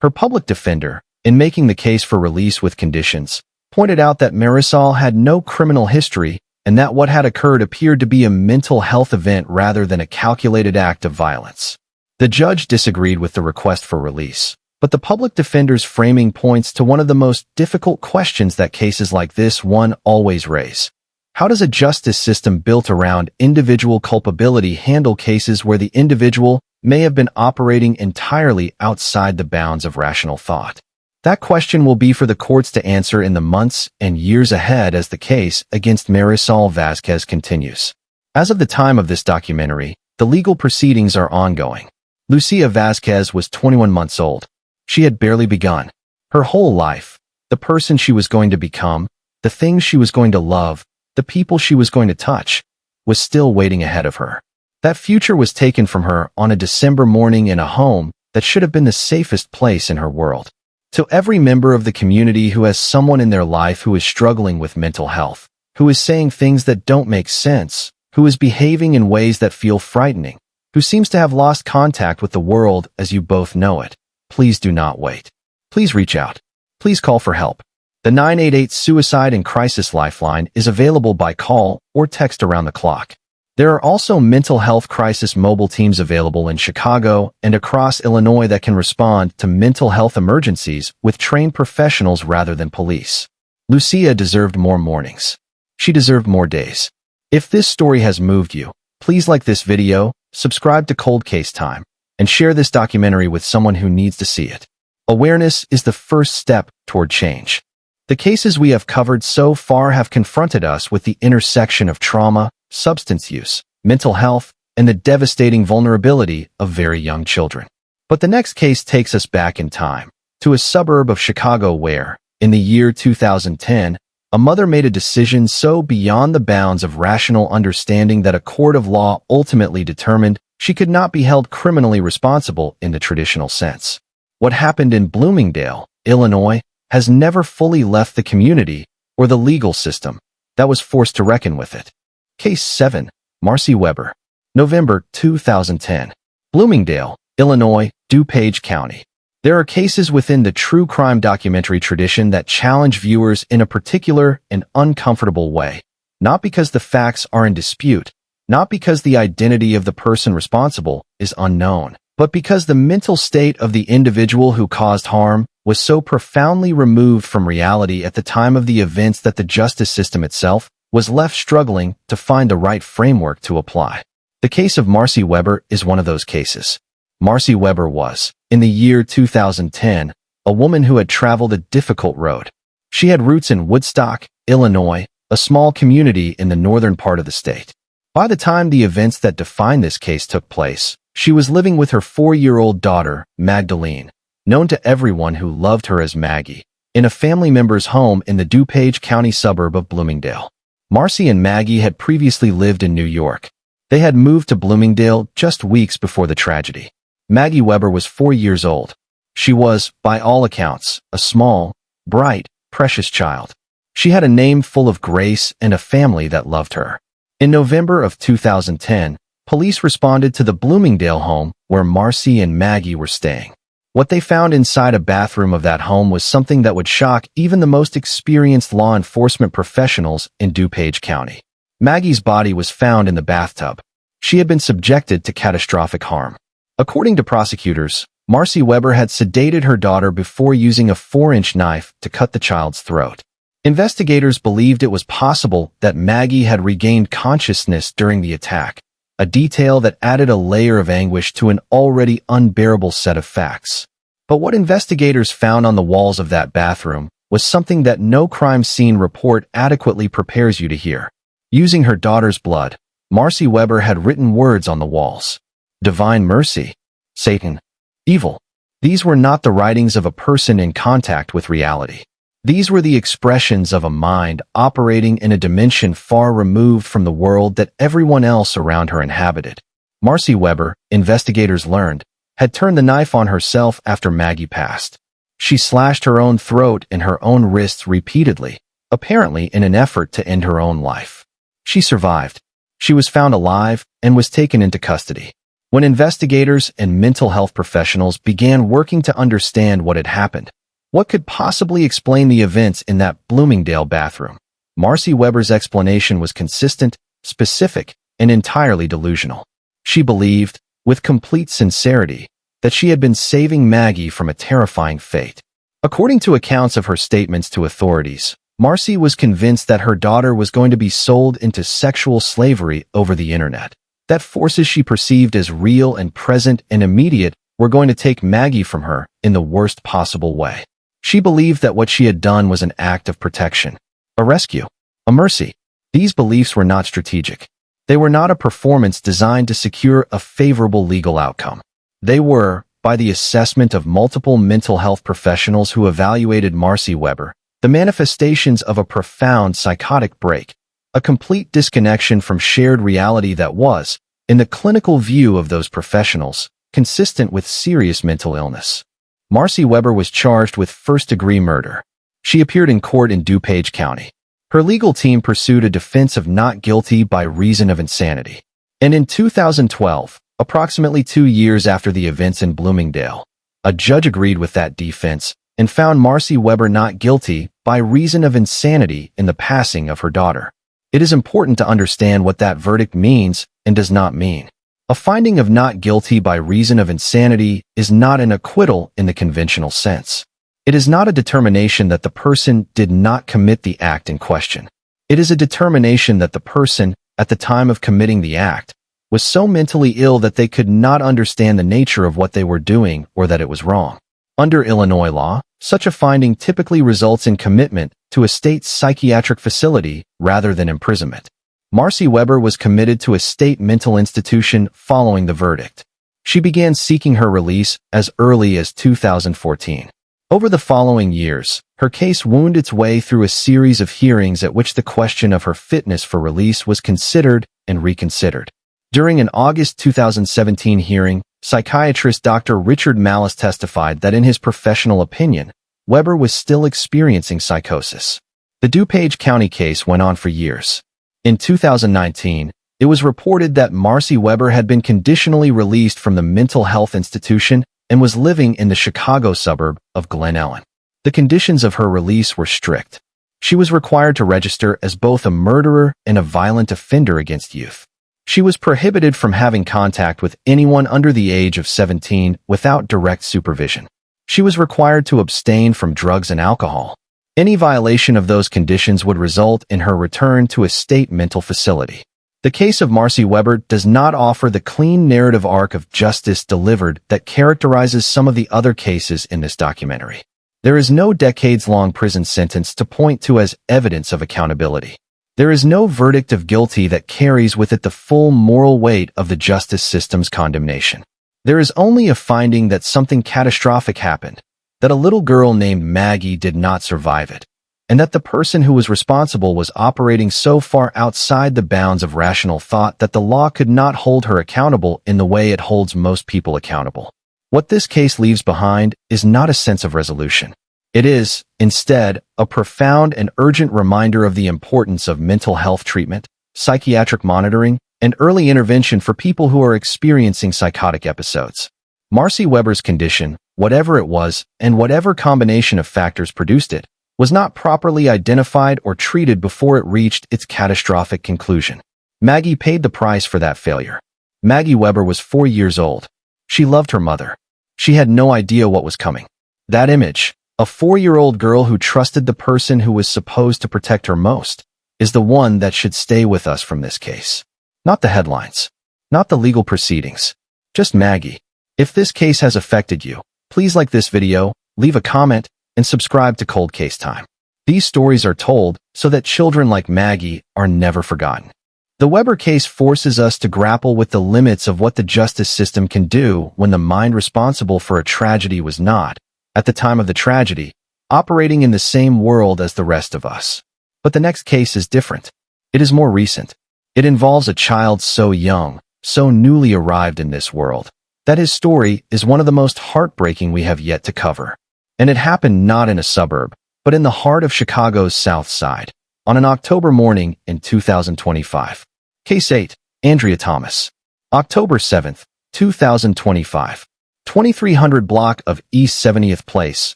Her public defender, in making the case for release with conditions, pointed out that Marisol had no criminal history and that what had occurred appeared to be a mental health event rather than a calculated act of violence. The judge disagreed with the request for release, but the public defender's framing points to one of the most difficult questions that cases like this one always raise. How does a justice system built around individual culpability handle cases where the individual may have been operating entirely outside the bounds of rational thought? That question will be for the courts to answer in the months and years ahead as the case against Marisol Vazquez continues. As of the time of this documentary, the legal proceedings are ongoing. Lucia Vazquez was 21 months old. She had barely begun. Her whole life, the person she was going to become, the things she was going to love, the people she was going to touch, was still waiting ahead of her. That future was taken from her on a December morning in a home that should have been the safest place in her world. To every member of the community who has someone in their life who is struggling with mental health, who is saying things that don't make sense, who is behaving in ways that feel frightening, who seems to have lost contact with the world as you both know it, please do not wait. Please reach out. Please call for help. The 988 Suicide and Crisis Lifeline is available by call or text around the clock. There are also mental health crisis mobile teams available in Chicago and across Illinois that can respond to mental health emergencies with trained professionals rather than police. Lucia deserved more mornings. She deserved more days. If this story has moved you, please like this video, subscribe to Cold Case Time, and share this documentary with someone who needs to see it. Awareness is the first step toward change. The cases we have covered so far have confronted us with the intersection of trauma, substance use, mental health, and the devastating vulnerability of very young children. But the next case takes us back in time, to a suburb of Chicago where, in the year 2010, a mother made a decision so beyond the bounds of rational understanding that a court of law ultimately determined she could not be held criminally responsible in the traditional sense. What happened in Bloomingdale, Illinois, has never fully left the community or the legal system that was forced to reckon with it. Case 7. Marcy Weber. November 2010. Bloomingdale, Illinois, DuPage County. There are cases within the true crime documentary tradition that challenge viewers in a particular and uncomfortable way, not because the facts are in dispute, not because the identity of the person responsible is unknown, but because the mental state of the individual who caused harm was so profoundly removed from reality at the time of the events that the justice system itself was left struggling to find the right framework to apply. The case of Marcy Weber is one of those cases. Marcy Weber was, in the year 2010, a woman who had traveled a difficult road. She had roots in Woodstock, Illinois, a small community in the northern part of the state. By the time the events that define this case took place, she was living with her 4-year-old daughter, Magdalene, known to everyone who loved her as Maggie, in a family member's home in the DuPage County suburb of Bloomingdale. Marcy and Maggie had previously lived in New York. They had moved to Bloomingdale just weeks before the tragedy. Maggie Weber was 4 years old. She was, by all accounts, a small, bright, precious child. She had a name full of grace and a family that loved her. In November of 2010, police responded to the Bloomingdale home where Marcy and Maggie were staying. What they found inside a bathroom of that home was something that would shock even the most experienced law enforcement professionals in DuPage County. Maggie's body was found in the bathtub. She had been subjected to catastrophic harm. According to prosecutors, Marcy Weber had sedated her daughter before using a 4-inch knife to cut the child's throat. Investigators believed it was possible that Maggie had regained consciousness during the attack, a detail that added a layer of anguish to an already unbearable set of facts. But what investigators found on the walls of that bathroom was something that no crime scene report adequately prepares you to hear. Using her daughter's blood, Marcy Weber had written words on the walls. Divine mercy, Satan, evil. These were not the writings of a person in contact with reality. These were the expressions of a mind operating in a dimension far removed from the world that everyone else around her inhabited. Marcy Weber, investigators learned, had turned the knife on herself after Maggie passed. She slashed her own throat and her own wrists repeatedly, apparently in an effort to end her own life. She survived. She was found alive and was taken into custody. When investigators and mental health professionals began working to understand what had happened, what could possibly explain the events in that Bloomingdale bathroom? Marcy Weber's explanation was consistent, specific, and entirely delusional. She believed, with complete sincerity, that she had been saving Maggie from a terrifying fate. According to accounts of her statements to authorities, Marcy was convinced that her daughter was going to be sold into sexual slavery over the internet, that forces she perceived as real and present and immediate were going to take Maggie from her in the worst possible way. She believed that what she had done was an act of protection, a rescue, a mercy. These beliefs were not strategic. They were not a performance designed to secure a favorable legal outcome. They were, by the assessment of multiple mental health professionals who evaluated Marcy Weber, the manifestations of a profound psychotic break, a complete disconnection from shared reality that was, in the clinical view of those professionals, consistent with serious mental illness. Marcy Weber was charged with first-degree murder. She appeared in court in DuPage County. Her legal team pursued a defense of not guilty by reason of insanity. And in 2012, approximately 2 years after the events in Bloomingdale, a judge agreed with that defense and found Marcy Weber not guilty by reason of insanity in the passing of her daughter. It is important to understand what that verdict means and does not mean. A finding of not guilty by reason of insanity is not an acquittal in the conventional sense. It is not a determination that the person did not commit the act in question. It is a determination that the person, at the time of committing the act, was so mentally ill that they could not understand the nature of what they were doing or that it was wrong. Under Illinois law, such a finding typically results in commitment to a state psychiatric facility rather than imprisonment. Marcy Weber was committed to a state mental institution following the verdict. She began seeking her release as early as 2014. Over the following years, her case wound its way through a series of hearings at which the question of her fitness for release was considered and reconsidered. During an August 2017 hearing, psychiatrist Dr. Richard Malice testified that in his professional opinion, Weber was still experiencing psychosis. The DuPage County case went on for years. In 2019, it was reported that Marcy Weber had been conditionally released from the mental health institution and was living in the Chicago suburb of Glen Ellen. The conditions of her release were strict. She was required to register as both a murderer and a violent offender against youth. She was prohibited from having contact with anyone under the age of 17 without direct supervision. She was required to abstain from drugs and alcohol. Any violation of those conditions would result in her return to a state mental facility. The case of Marcy Weber does not offer the clean narrative arc of justice delivered that characterizes some of the other cases in this documentary. There is no decades-long prison sentence to point to as evidence of accountability. There is no verdict of guilty that carries with it the full moral weight of the justice system's condemnation. There is only a finding that something catastrophic happened, that a little girl named Maggie did not survive it, and that the person who was responsible was operating so far outside the bounds of rational thought that the law could not hold her accountable in the way it holds most people accountable. What this case leaves behind is not a sense of resolution. It is, instead, a profound and urgent reminder of the importance of mental health treatment, psychiatric monitoring, and early intervention for people who are experiencing psychotic episodes. Marcy Weber's condition, whatever it was, and whatever combination of factors produced it, was not properly identified or treated before it reached its catastrophic conclusion. Maggie paid the price for that failure. Maggie Weber was 4 years old. She loved her mother. She had no idea what was coming. That image, a 4-year-old girl who trusted the person who was supposed to protect her most, is the one that should stay with us from this case. Not the headlines. Not the legal proceedings. Just Maggie. If this case has affected you, please like this video, leave a comment, and subscribe to Cold Case Time. These stories are told so that children like Maggie are never forgotten. The Weber case forces us to grapple with the limits of what the justice system can do when the mind responsible for a tragedy was not, at the time of the tragedy, operating in the same world as the rest of us. But the next case is different. It is more recent. It involves a child so young, so newly arrived in this world, that his story is one of the most heartbreaking we have yet to cover. And it happened not in a suburb, but in the heart of Chicago's South Side, on an October morning in 2025. Case 8, Andrea Thomas. October 7th, 2025. 2300 block of East 70th Place,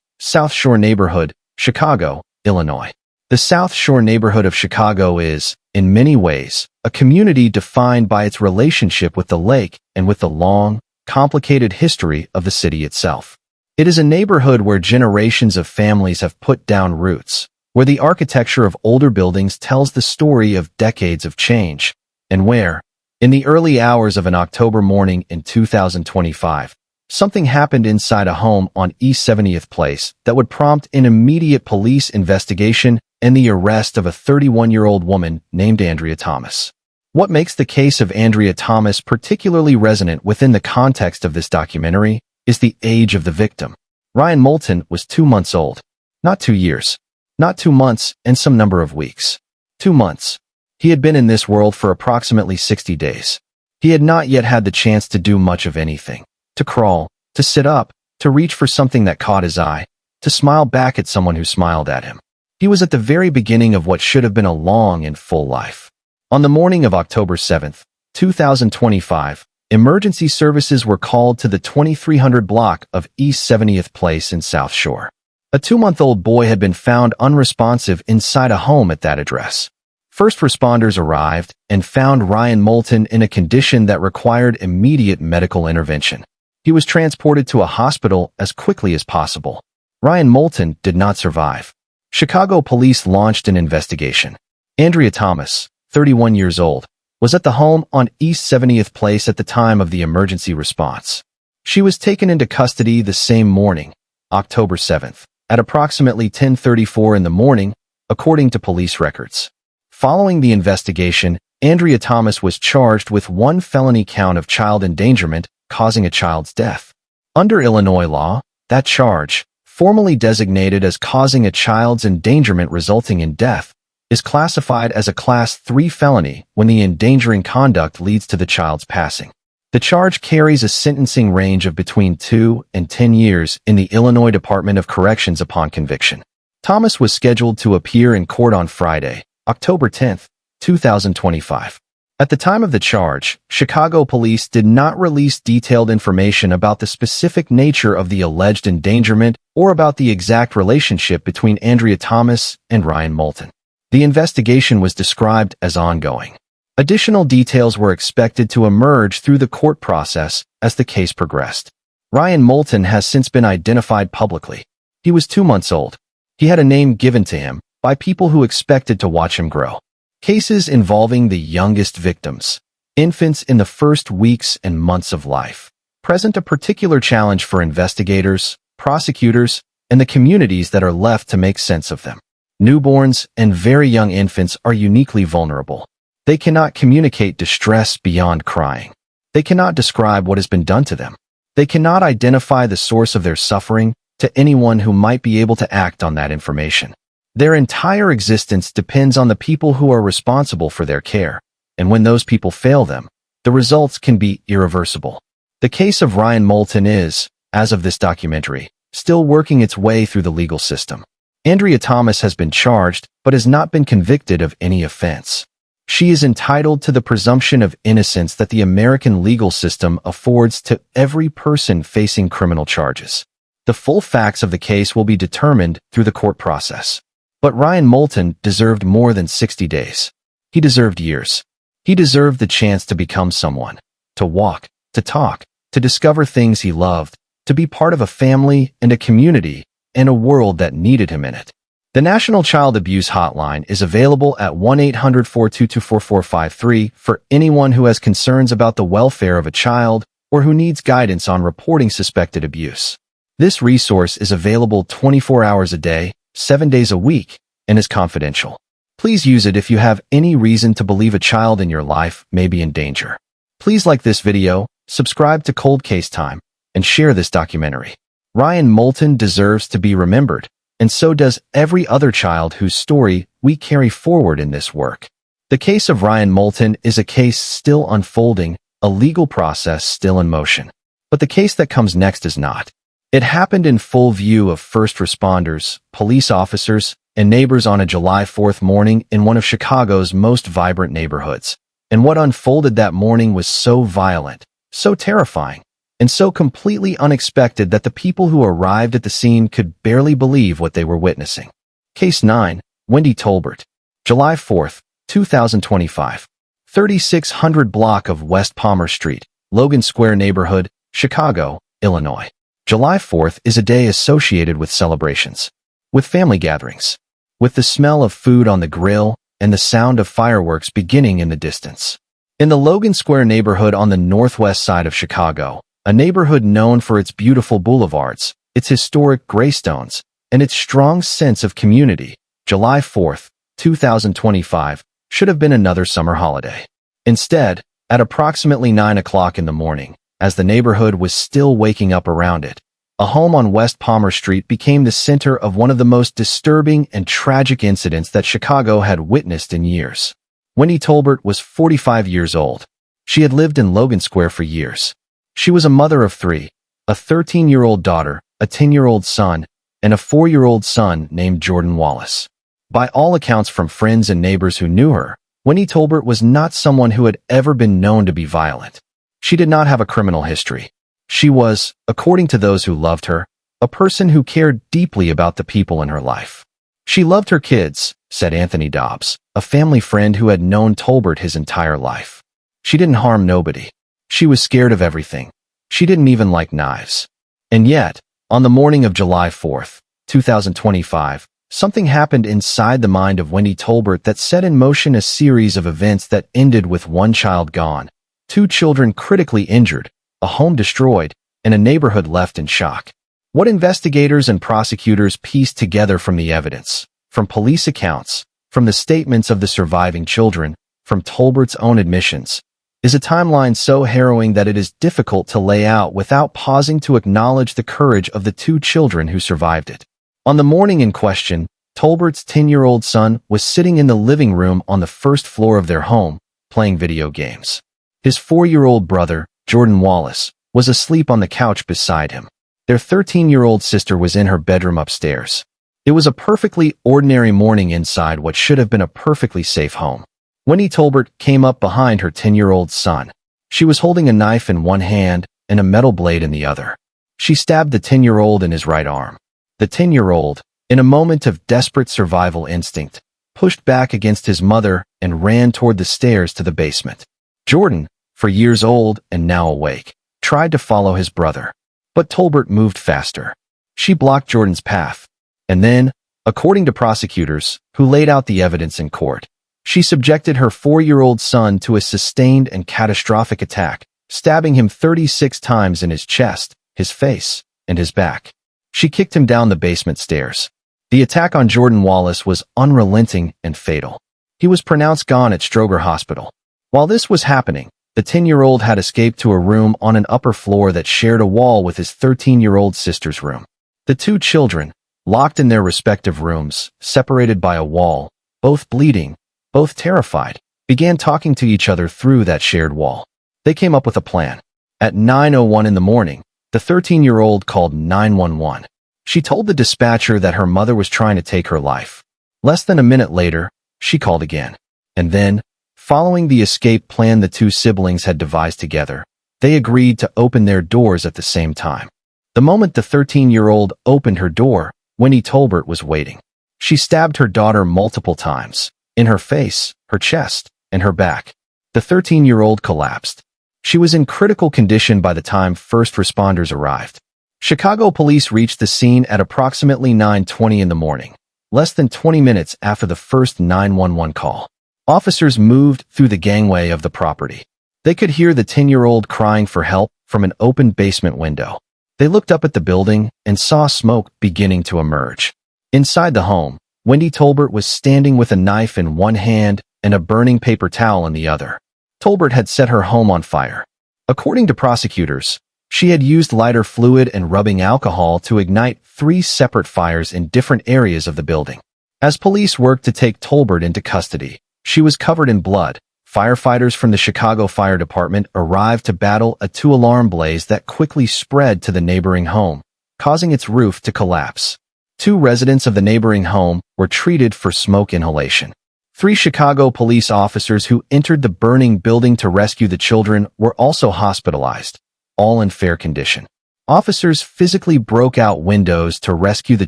South Shore neighborhood, Chicago, Illinois. The South Shore neighborhood of Chicago is, in many ways, a community defined by its relationship with the lake and with the long, complicated history of the city itself. It is a neighborhood where generations of families have put down roots, where the architecture of older buildings tells the story of decades of change, and where, in the early hours of an October morning in 2025, something happened inside a home on East 70th Place that would prompt an immediate police investigation and the arrest of a 31-year-old woman named Andrea Thomas. What makes the case of Andrea Thomas particularly resonant within the context of this documentary is the age of the victim. Ryan Moulton was 2 months old. Not 2 years. Not 2 months and some number of weeks. 2 months. He had been in this world for approximately 60 days. He had not yet had the chance to do much of anything. To crawl, to sit up, to reach for something that caught his eye, to smile back at someone who smiled at him. He was at the very beginning of what should have been a long and full life. On the morning of October 7th, 2025, emergency services were called to the 2300 block of East 70th Place in South Shore. A 2-month-old boy had been found unresponsive inside a home at that address. First responders arrived and found Ryan Moulton in a condition that required immediate medical intervention. He was transported to a hospital as quickly as possible. Ryan Moulton did not survive. Chicago police launched an investigation. Andrea Thomas, 31 years old, was at the home on East 70th Place at the time of the emergency response. She was taken into custody the same morning, October 7th, at approximately 10:34 in the morning, according to police records. Following the investigation, Andrea Thomas was charged with one felony count of child endangerment causing a child's death. Under Illinois law, that charge, formally designated as causing a child's endangerment resulting in death, is classified as a Class 3 felony when the endangering conduct leads to the child's passing. The charge carries a sentencing range of between 2 and 10 years in the Illinois Department of Corrections upon conviction. Thomas was scheduled to appear in court on Friday, October 10, 2025. At the time of the charge, Chicago police did not release detailed information about the specific nature of the alleged endangerment or about the exact relationship between Andrea Thomas and Ryan Moulton. The investigation was described as ongoing. Additional details were expected to emerge through the court process as the case progressed. Ryan Moulton has since been identified publicly. He was 2 months old. He had a name given to him by people who expected to watch him grow. Cases involving the youngest victims, infants in the first weeks and months of life, present a particular challenge for investigators, prosecutors, and the communities that are left to make sense of them. Newborns and very young infants are uniquely vulnerable. They cannot communicate distress beyond crying. They cannot describe what has been done to them. They cannot identify the source of their suffering to anyone who might be able to act on that information. Their entire existence depends on the people who are responsible for their care, and when those people fail them, the results can be irreversible. The case of Ryan Moulton is, as of this documentary, still working its way through the legal system. Andrea Thomas has been charged, but has not been convicted of any offense. She is entitled to the presumption of innocence that the American legal system affords to every person facing criminal charges. The full facts of the case will be determined through the court process. But Ryan Moulton deserved more than 60 days. He deserved years. He deserved the chance to become someone, to walk, to talk, to discover things he loved, to be part of a family and a community and a world that needed him in it. The National Child Abuse Hotline is available at 1-800-422-4453 for anyone who has concerns about the welfare of a child or who needs guidance on reporting suspected abuse. This resource is available 24 hours a day, 7 days a week, and is confidential. Please use it if you have any reason to believe a child in your life may be in danger. Please like this video, subscribe to Cold Case Time, and share this documentary. Ryan Moulton deserves to be remembered, and so does every other child whose story we carry forward in this work. The case of Ryan Moulton is a case still unfolding, a legal process still in motion. But the case that comes next is not. It happened in full view of first responders, police officers, and neighbors on a July 4th morning in one of Chicago's most vibrant neighborhoods. And what unfolded that morning was so violent, so terrifying, and so completely unexpected that the people who arrived at the scene could barely believe what they were witnessing. Case 9, Wendy Tolbert. July 4th, 2025. 3600 block of West Palmer Street, Logan Square neighborhood, Chicago, Illinois. July 4th is a day associated with celebrations, with family gatherings, with the smell of food on the grill and the sound of fireworks beginning in the distance. In the Logan Square neighborhood on the northwest side of Chicago, a neighborhood known for its beautiful boulevards, its historic graystones, and its strong sense of community, July 4th, 2025, should have been another summer holiday. Instead, at approximately 9 o'clock in the morning, as the neighborhood was still waking up around it, a home on West Palmer Street became the center of one of the most disturbing and tragic incidents that Chicago had witnessed in years. Wendy Tolbert was 45 years old. She had lived in Logan Square for years. She was a mother of 3, a 13-year-old daughter, a 10-year-old son, and a 4-year-old son named Jordan Wallace. By all accounts from friends and neighbors who knew her, Wendy Tolbert was not someone who had ever been known to be violent. She did not have a criminal history. She was, according to those who loved her, a person who cared deeply about the people in her life. She loved her kids, said Anthony Dobbs, a family friend who had known Tolbert his entire life. She didn't harm nobody. She was scared of everything. She didn't even like knives. And yet, on the morning of July 4th, 2025, something happened inside the mind of Wendy Tolbert that set in motion a series of events that ended with one child gone, two children critically injured, a home destroyed, and a neighborhood left in shock. What investigators and prosecutors pieced together from the evidence, from police accounts, from the statements of the surviving children, from Tolbert's own admissions, is a timeline so harrowing that it is difficult to lay out without pausing to acknowledge the courage of the two children who survived it. On the morning in question, Tolbert's 10-year-old son was sitting in the living room on the first floor of their home, playing video games. His 4-year-old brother, Jordan Wallace, was asleep on the couch beside him. Their 13-year-old sister was in her bedroom upstairs. It was a perfectly ordinary morning inside what should have been a perfectly safe home. Wendy Tolbert came up behind her 10-year-old son. She was holding a knife in one hand and a metal blade in the other. She stabbed the 10-year-old in his right arm. The 10-year-old, in a moment of desperate survival instinct, pushed back against his mother and ran toward the stairs to the basement. Jordan, for years old and now awake, tried to follow his brother. But Tolbert moved faster. She blocked Jordan's path. And then, according to prosecutors, who laid out the evidence in court, she subjected her 4-year-old son to a sustained and catastrophic attack, stabbing him 36 times in his chest, his face, and his back. She kicked him down the basement stairs. The attack on Jordan Wallace was unrelenting and fatal. He was pronounced gone at Stroger Hospital. While this was happening, the 10-year-old had escaped to a room on an upper floor that shared a wall with his 13-year-old sister's room. The two children, locked in their respective rooms, separated by a wall, both bleeding, both terrified, began talking to each other through that shared wall. They came up with a plan. At 9:01 in the morning, the 13-year-old called 911. She told the dispatcher that her mother was trying to take her life. Less than a minute later, she called again. And then, following the escape plan the two siblings had devised together, they agreed to open their doors at the same time. The moment the 13-year-old opened her door, Wendy Tolbert was waiting. She stabbed her daughter multiple times, in her face, her chest, and her back. The 13-year-old collapsed. She was in critical condition by the time first responders arrived. Chicago police reached the scene at approximately 9:20 in the morning, less than 20 minutes after the first 911 call. Officers moved through the gangway of the property. They could hear the 10-year-old crying for help from an open basement window. They looked up at the building and saw smoke beginning to emerge. Inside the home, Wendy Tolbert was standing with a knife in one hand and a burning paper towel in the other. Tolbert had set her home on fire. According to prosecutors, she had used lighter fluid and rubbing alcohol to ignite 3 separate fires in different areas of the building. As police worked to take Tolbert into custody, she was covered in blood. Firefighters from the Chicago Fire Department arrived to battle a 2-alarm blaze that quickly spread to the neighboring home, causing its roof to collapse. 2 residents of the neighboring home were treated for smoke inhalation. 3 Chicago police officers who entered the burning building to rescue the children were also hospitalized, all in fair condition. Officers physically broke out windows to rescue the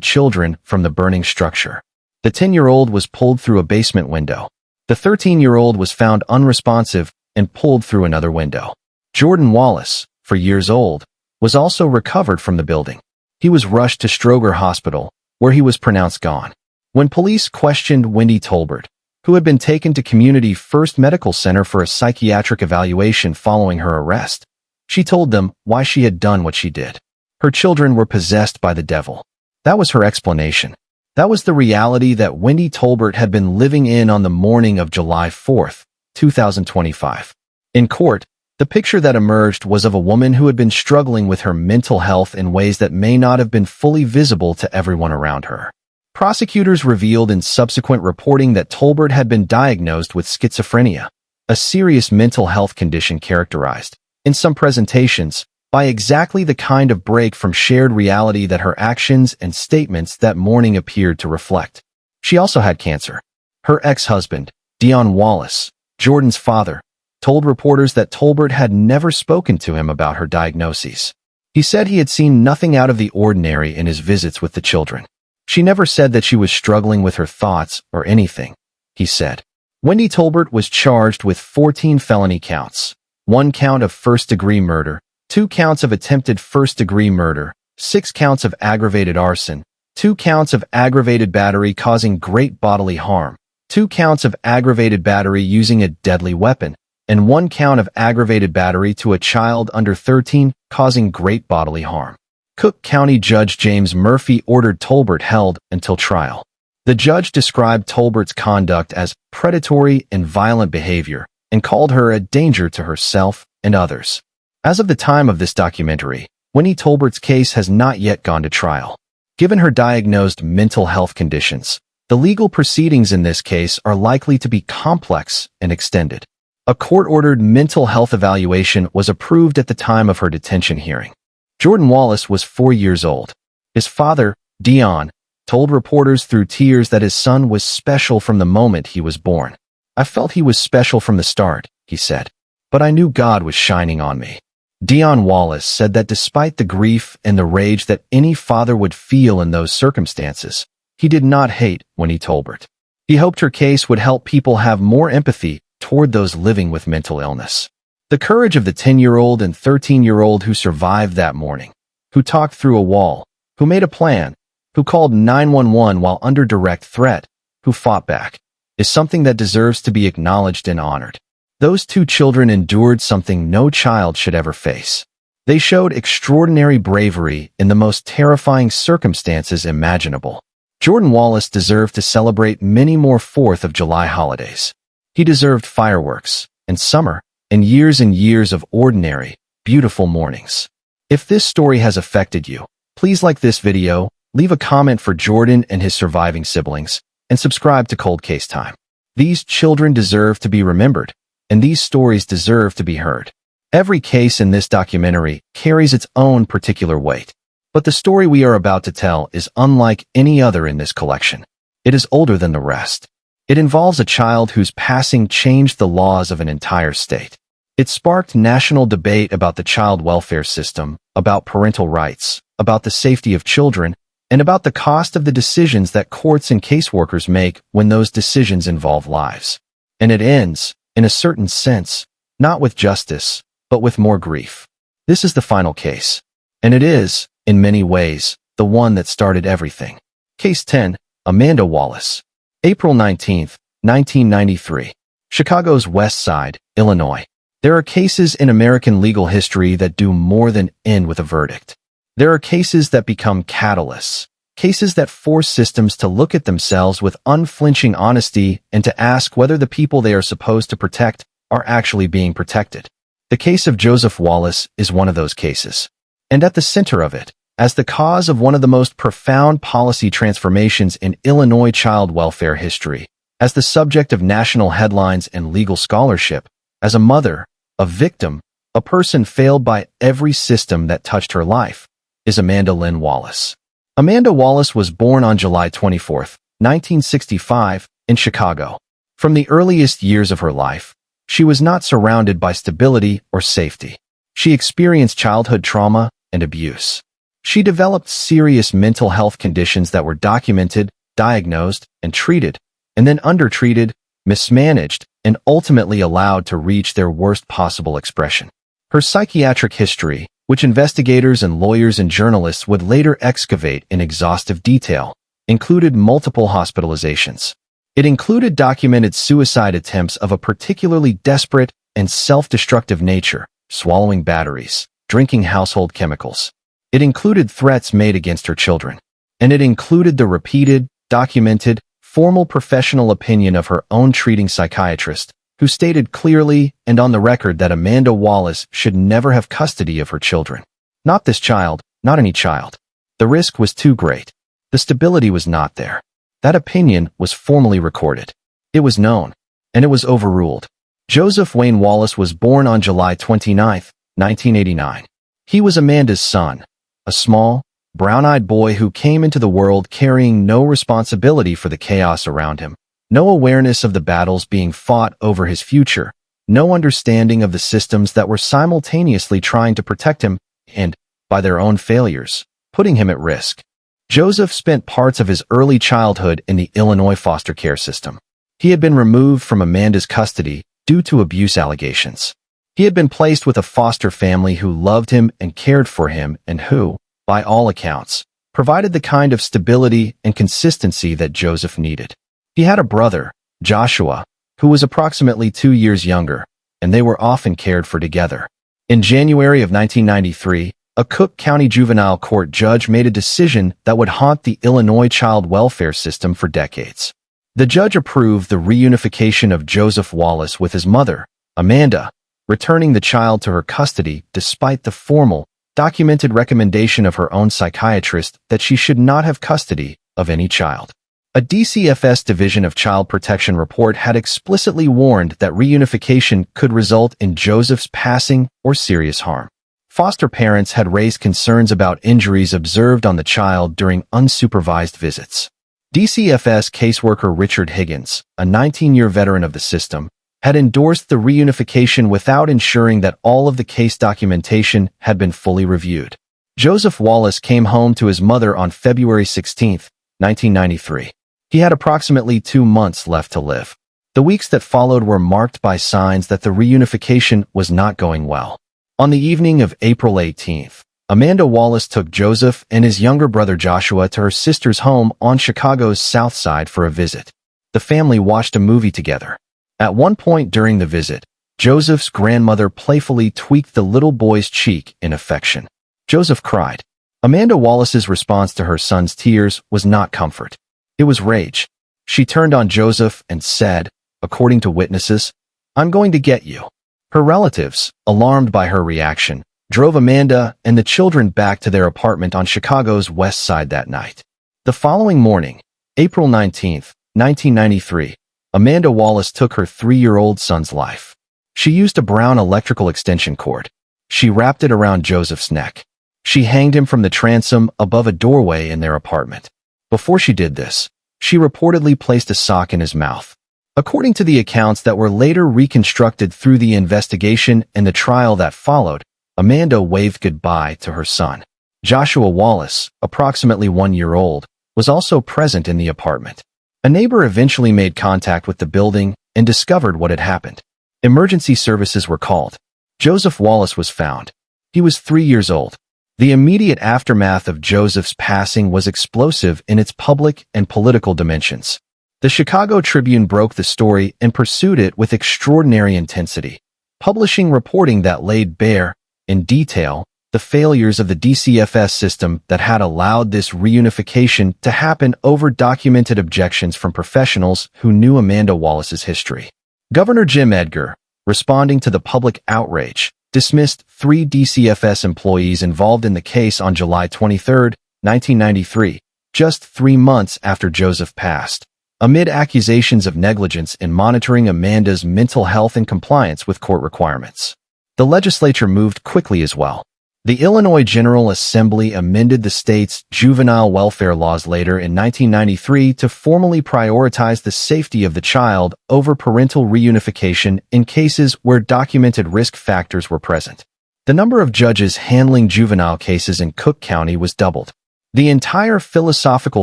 children from the burning structure. The 10-year-old was pulled through a basement window. The 13-year-old was found unresponsive and pulled through another window. Jordan Wallace, for years old, was also recovered from the building. He was rushed to Stroger Hospital, where he was pronounced gone. When police questioned Wendy Tolbert, who had been taken to Community First Medical Center for a psychiatric evaluation following her arrest, she told them why she had done what she did. Her children were possessed by the devil. That was her explanation. That was the reality that Wendy Tolbert had been living in on the morning of July 4th, 2025. In court, the picture that emerged was of a woman who had been struggling with her mental health in ways that may not have been fully visible to everyone around her. Prosecutors revealed in subsequent reporting that Tolbert had been diagnosed with schizophrenia, a serious mental health condition characterized, in some presentations, by exactly the kind of break from shared reality that her actions and statements that morning appeared to reflect. She also had cancer. Her ex-husband, Dion Wallace, Jordan's father, told reporters that Tolbert had never spoken to him about her diagnoses. He said he had seen nothing out of the ordinary in his visits with the children. She never said that she was struggling with her thoughts or anything, he said. Wendy Tolbert was charged with 14 felony counts, 1 count of first-degree murder, 2 counts of attempted first-degree murder, 6 counts of aggravated arson, 2 counts of aggravated battery causing great bodily harm, 2 counts of aggravated battery using a deadly weapon, and 1 count of aggravated battery to a child under 13 causing great bodily harm. Cook County Judge James Murphy ordered Tolbert held until trial. The judge described Tolbert's conduct as predatory and violent behavior and called her a danger to herself and others. As of the time of this documentary, Winnie Tolbert's case has not yet gone to trial. Given her diagnosed mental health conditions, the legal proceedings in this case are likely to be complex and extended. A court-ordered mental health evaluation was approved at the time of her detention hearing. Jordan Wallace was 4 years old. His father, Dion, told reporters through tears that his son was special from the moment he was born. "I felt he was special from the start," he said, "but I knew God was shining on me." Dion Wallace said that despite the grief and the rage that any father would feel in those circumstances, he did not hate Winnie Tolbert. He hoped her case would help people have more empathy toward those living with mental illness. The courage of the 10-year-old and 13-year-old who survived that morning, who talked through a wall, who made a plan, who called 911 while under direct threat, who fought back, is something that deserves to be acknowledged and honored. Those 2 children endured something no child should ever face. They showed extraordinary bravery in the most terrifying circumstances imaginable. Jordan Wallace deserved to celebrate many more 4th of July holidays. He deserved fireworks, and summer, and years of ordinary, beautiful mornings. If this story has affected you, please like this video, leave a comment for Jordan and his surviving siblings, and subscribe to Cold Case Time. These children deserve to be remembered, and these stories deserve to be heard. Every case in this documentary carries its own particular weight, but the story we are about to tell is unlike any other in this collection. It is older than the rest. It involves a child whose passing changed the laws of an entire state. It sparked national debate about the child welfare system, about parental rights, about the safety of children, and about the cost of the decisions that courts and caseworkers make when those decisions involve lives. And it ends, in a certain sense, not with justice, but with more grief. This is the final case. And it is, in many ways, the one that started everything. Case 10, Amanda Wallace. April 19, 1993. Chicago's West Side, Illinois. There are cases in American legal history that do more than end with a verdict. There are cases that become catalysts, cases that force systems to look at themselves with unflinching honesty and to ask whether the people they are supposed to protect are actually being protected. The case of Joseph Wallace is one of those cases. And at the center of it, as the cause of one of the most profound policy transformations in Illinois child welfare history, as the subject of national headlines and legal scholarship, as a mother, a victim, a person failed by every system that touched her life, is Amanda Lynn Wallace. Amanda Wallace was born on July 24, 1965, in Chicago. From the earliest years of her life, she was not surrounded by stability or safety. She experienced childhood trauma and abuse. She developed serious mental health conditions that were documented, diagnosed, and treated, and then undertreated, mismanaged, and ultimately allowed to reach their worst possible expression. Her psychiatric history, which investigators and lawyers and journalists would later excavate in exhaustive detail, included multiple hospitalizations. It included documented suicide attempts of a particularly desperate and self-destructive nature, swallowing batteries, drinking household chemicals. It included threats made against her children. And it included the repeated, documented, formal professional opinion of her own treating psychiatrist, who stated clearly and on the record that Amanda Wallace should never have custody of her children. Not this child, not any child. The risk was too great. The stability was not there. That opinion was formally recorded. It was known, and it was overruled. Joseph Wayne Wallace was born on July 29, 1989. He was Amanda's son, a small, brown-eyed boy who came into the world carrying no responsibility for the chaos around him, no awareness of the battles being fought over his future, no understanding of the systems that were simultaneously trying to protect him and, by their own failures, putting him at risk. Joseph spent parts of his early childhood in the Illinois foster care system. He had been removed from Amanda's custody due to abuse allegations. He had been placed with a foster family who loved him and cared for him and who, by all accounts, provided the kind of stability and consistency that Joseph needed. He had a brother, Joshua, who was approximately 2 years younger, and they were often cared for together. In January of 1993, a Cook County juvenile court judge made a decision that would haunt the Illinois child welfare system for decades. The judge approved the reunification of Joseph Wallace with his mother, Amanda, returning the child to her custody despite the formal, documented recommendation of her own psychiatrist that she should not have custody of any child. A DCFS Division of Child Protection report had explicitly warned that reunification could result in Joseph's passing or serious harm. Foster parents had raised concerns about injuries observed on the child during unsupervised visits. DCFS caseworker Richard Higgins, a 19-year veteran of the system, had endorsed the reunification without ensuring that all of the case documentation had been fully reviewed. Joseph Wallace came home to his mother on February 16, 1993. He had approximately 2 months left to live. The weeks that followed were marked by signs that the reunification was not going well. On the evening of April 18th, Amanda Wallace took Joseph and his younger brother Joshua to her sister's home on Chicago's South Side for a visit. The family watched a movie together. At one point during the visit, Joseph's grandmother playfully tweaked the little boy's cheek in affection. Joseph cried. Amanda Wallace's response to her son's tears was not comfort. It was rage. She turned on Joseph and said, according to witnesses, "I'm going to get you." Her relatives, alarmed by her reaction, drove Amanda and the children back to their apartment on Chicago's West Side that night. The following morning, April 19, 1993, Amanda Wallace took her 3-year-old son's life. She used a brown electrical extension cord. She wrapped it around Joseph's neck. She hanged him from the transom above a doorway in their apartment. Before she did this, she reportedly placed a sock in his mouth. According to the accounts that were later reconstructed through the investigation and the trial that followed, Amanda waved goodbye to her son. Joshua Wallace, approximately 1 year old, was also present in the apartment. A neighbor eventually made contact with the building and discovered what had happened. Emergency services were called. Joseph Wallace was found. He was 3 years old. The immediate aftermath of Joseph's passing was explosive in its public and political dimensions. The Chicago Tribune broke the story and pursued it with extraordinary intensity, publishing reporting that laid bare, in detail, the failures of the DCFS system that had allowed this reunification to happen over documented objections from professionals who knew Amanda Wallace's history. Governor Jim Edgar, responding to the public outrage, dismissed 3 DCFS employees involved in the case on July 23, 1993, just 3 months after Joseph passed, amid accusations of negligence in monitoring Amanda's mental health and compliance with court requirements. The legislature moved quickly as well. The Illinois General Assembly amended the state's juvenile welfare laws later in 1993 to formally prioritize the safety of the child over parental reunification in cases where documented risk factors were present. The number of judges handling juvenile cases in Cook County was doubled. The entire philosophical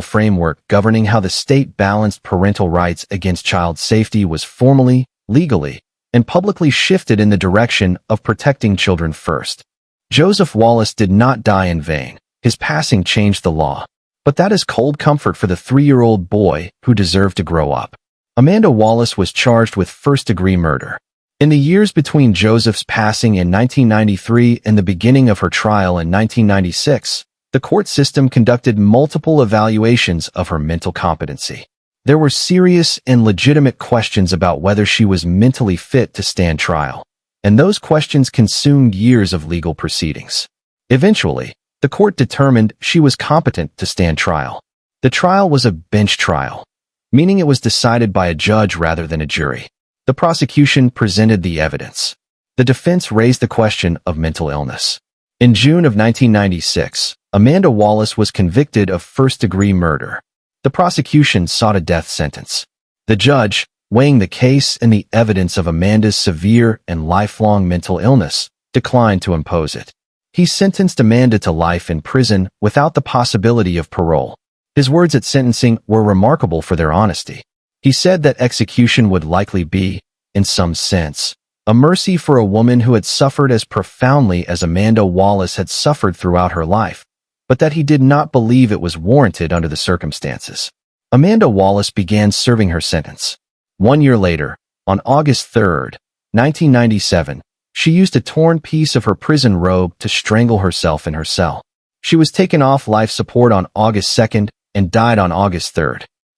framework governing how the state balanced parental rights against child safety was formally, legally, and publicly shifted in the direction of protecting children first. Joseph Wallace did not die in vain. His passing changed the law. But that is cold comfort for the 3-year-old boy who deserved to grow up. Amanda Wallace was charged with first-degree murder. In the years between Joseph's passing in 1993 and the beginning of her trial in 1996, the court system conducted multiple evaluations of her mental competency. There were serious and legitimate questions about whether she was mentally fit to stand trial, and those questions consumed years of legal proceedings. Eventually, the court determined she was competent to stand trial. The trial was a bench trial, meaning it was decided by a judge rather than a jury. The prosecution presented the evidence. The defense raised the question of mental illness. In June of 1996, Amanda Wallace was convicted of first-degree murder. The prosecution sought a death sentence. The judge, weighing the case and the evidence of Amanda's severe and lifelong mental illness, declined to impose it. He sentenced Amanda to life in prison without the possibility of parole. His words at sentencing were remarkable for their honesty. He said that execution would likely be, in some sense, a mercy for a woman who had suffered as profoundly as Amanda Wallace had suffered throughout her life, but that he did not believe it was warranted under the circumstances. Amanda Wallace began serving her sentence. 1 year later, on August 3, 1997, she used a torn piece of her prison robe to strangle herself in her cell. She was taken off life support on August 2 and died on August 3.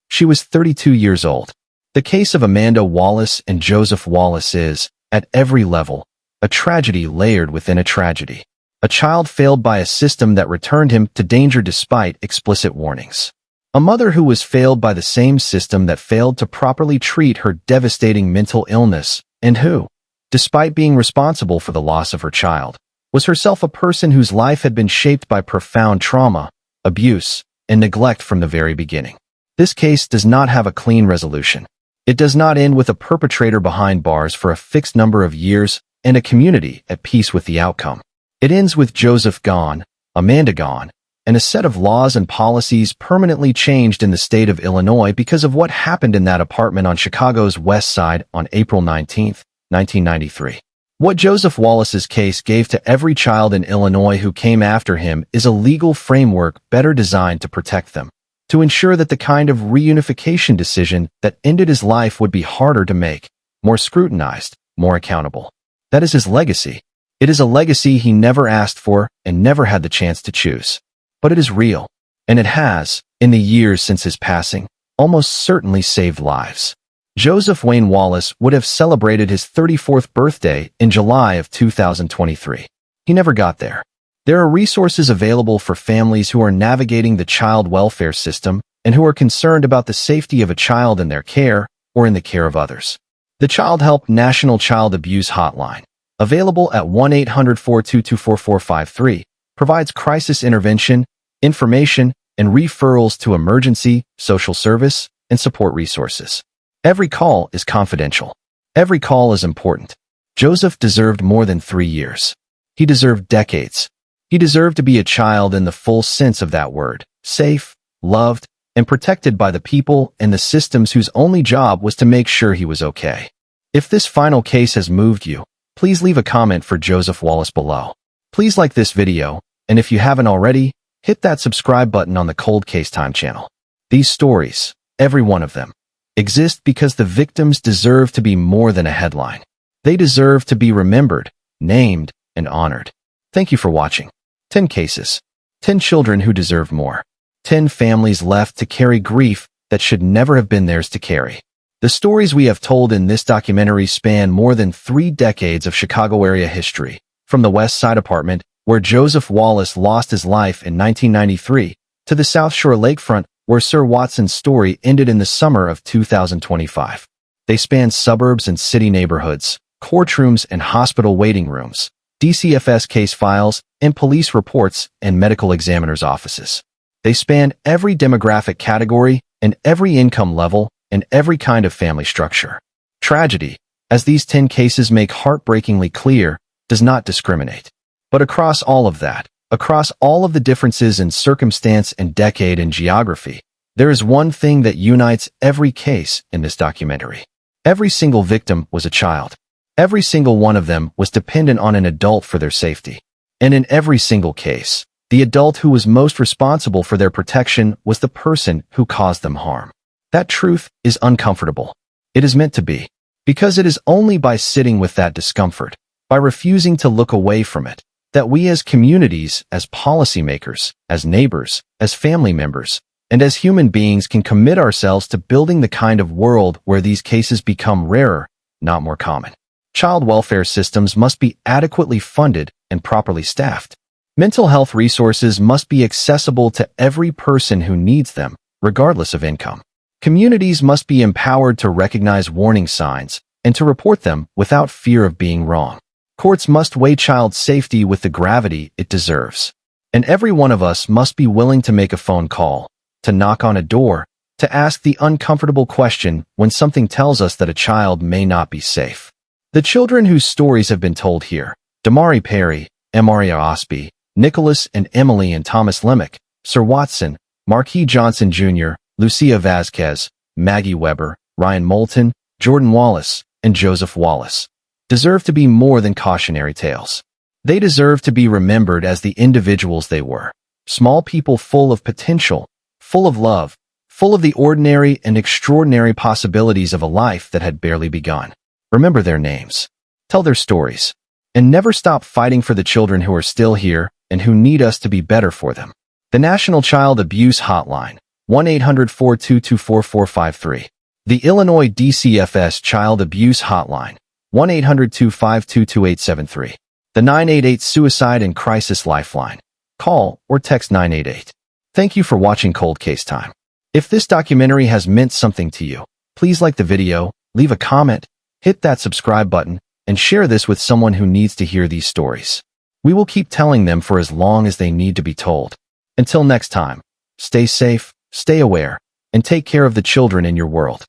She was 32 years old. The case of Amanda Wallace and Joseph Wallace is, at every level, a tragedy layered within a tragedy. A child failed by a system that returned him to danger despite explicit warnings. A mother who was failed by the same system that failed to properly treat her devastating mental illness, and who, despite being responsible for the loss of her child, was herself a person whose life had been shaped by profound trauma, abuse, and neglect from the very beginning. This case does not have a clean resolution. It does not end with a perpetrator behind bars for a fixed number of years and a community at peace with the outcome. It ends with Joseph gone, Amanda gone, and a set of laws and policies permanently changed in the state of Illinois because of what happened in that apartment on Chicago's West Side on April 19, 1993. What Joseph Wallace's case gave to every child in Illinois who came after him is a legal framework better designed to protect them, to ensure that the kind of reunification decision that ended his life would be harder to make, more scrutinized, more accountable. That is his legacy. It is a legacy he never asked for and never had the chance to choose. But it is real, and it has, in the years since his passing, almost certainly saved lives. Joseph Wayne Wallace would have celebrated his 34th birthday in July of 2023. He never got there. There are resources available for families who are navigating the child welfare system and who are concerned about the safety of a child in their care or in the care of others. The Child Help National Child Abuse Hotline, available at 1-800-422-4453, provides crisis intervention, information, and referrals to emergency, social service, and support resources. Every call is confidential. Every call is important. Joseph deserved more than 3 years. He deserved decades. He deserved to be a child in the full sense of that word, safe, loved, and protected by the people and the systems whose only job was to make sure he was okay. If this final case has moved you, please leave a comment for Joseph Wallace below. Please like this video, and if you haven't already, hit that subscribe button on the Cold Case Time channel. These stories, every one of them, exist because the victims deserve to be more than a headline. They deserve to be remembered, named, and honored. Thank you for watching. 10 cases. 10 children who deserve more. 10 families left to carry grief that should never have been theirs to carry. The stories we have told in this documentary span more than 3 decades of Chicago area history, from the West Side apartment, where Joseph Wallace lost his life in 1993, to the South Shore lakefront, where Sir Watson's story ended in the summer of 2025. They span suburbs and city neighborhoods, courtrooms and hospital waiting rooms, DCFS case files, and police reports and medical examiners' offices. They span every demographic category and every income level and every kind of family structure. Tragedy, as these 10 cases make heartbreakingly clear, does not discriminate. But across all of that, across all of the differences in circumstance and decade and geography, there is one thing that unites every case in this documentary. Every single victim was a child. Every single one of them was dependent on an adult for their safety. And in every single case, the adult who was most responsible for their protection was the person who caused them harm. That truth is uncomfortable. It is meant to be. Because it is only by sitting with that discomfort, by refusing to look away from it, that we as communities, as policymakers, as neighbors, as family members, and as human beings can commit ourselves to building the kind of world where these cases become rarer, not more common. Child welfare systems must be adequately funded and properly staffed. Mental health resources must be accessible to every person who needs them, regardless of income. Communities must be empowered to recognize warning signs and to report them without fear of being wrong. Courts must weigh child safety with the gravity it deserves. And every one of us must be willing to make a phone call, to knock on a door, to ask the uncomfortable question when something tells us that a child may not be safe. The children whose stories have been told here, Damari Perry, Maria Osby, Nicholas and Emily and Thomas Lemick, Sir Watson, Marquis Johnson Jr., Lucia Vasquez, Maggie Weber, Ryan Moulton, Jordan Wallace, and Joseph Wallace deserve to be more than cautionary tales. They deserve to be remembered as the individuals they were. Small people full of potential, full of love, full of the ordinary and extraordinary possibilities of a life that had barely begun. Remember their names. Tell their stories. And never stop fighting for the children who are still here and who need us to be better for them. The National Child Abuse Hotline, 1-800-422-4453. The Illinois DCFS Child Abuse Hotline, 1-800-252-2873. The 988 Suicide and Crisis Lifeline. Call or text 988. Thank you for watching Cold Case Time. If this documentary has meant something to you, please like the video, leave a comment, hit that subscribe button, and share this with someone who needs to hear these stories. We will keep telling them for as long as they need to be told. Until next time, stay safe, stay aware, and take care of the children in your world.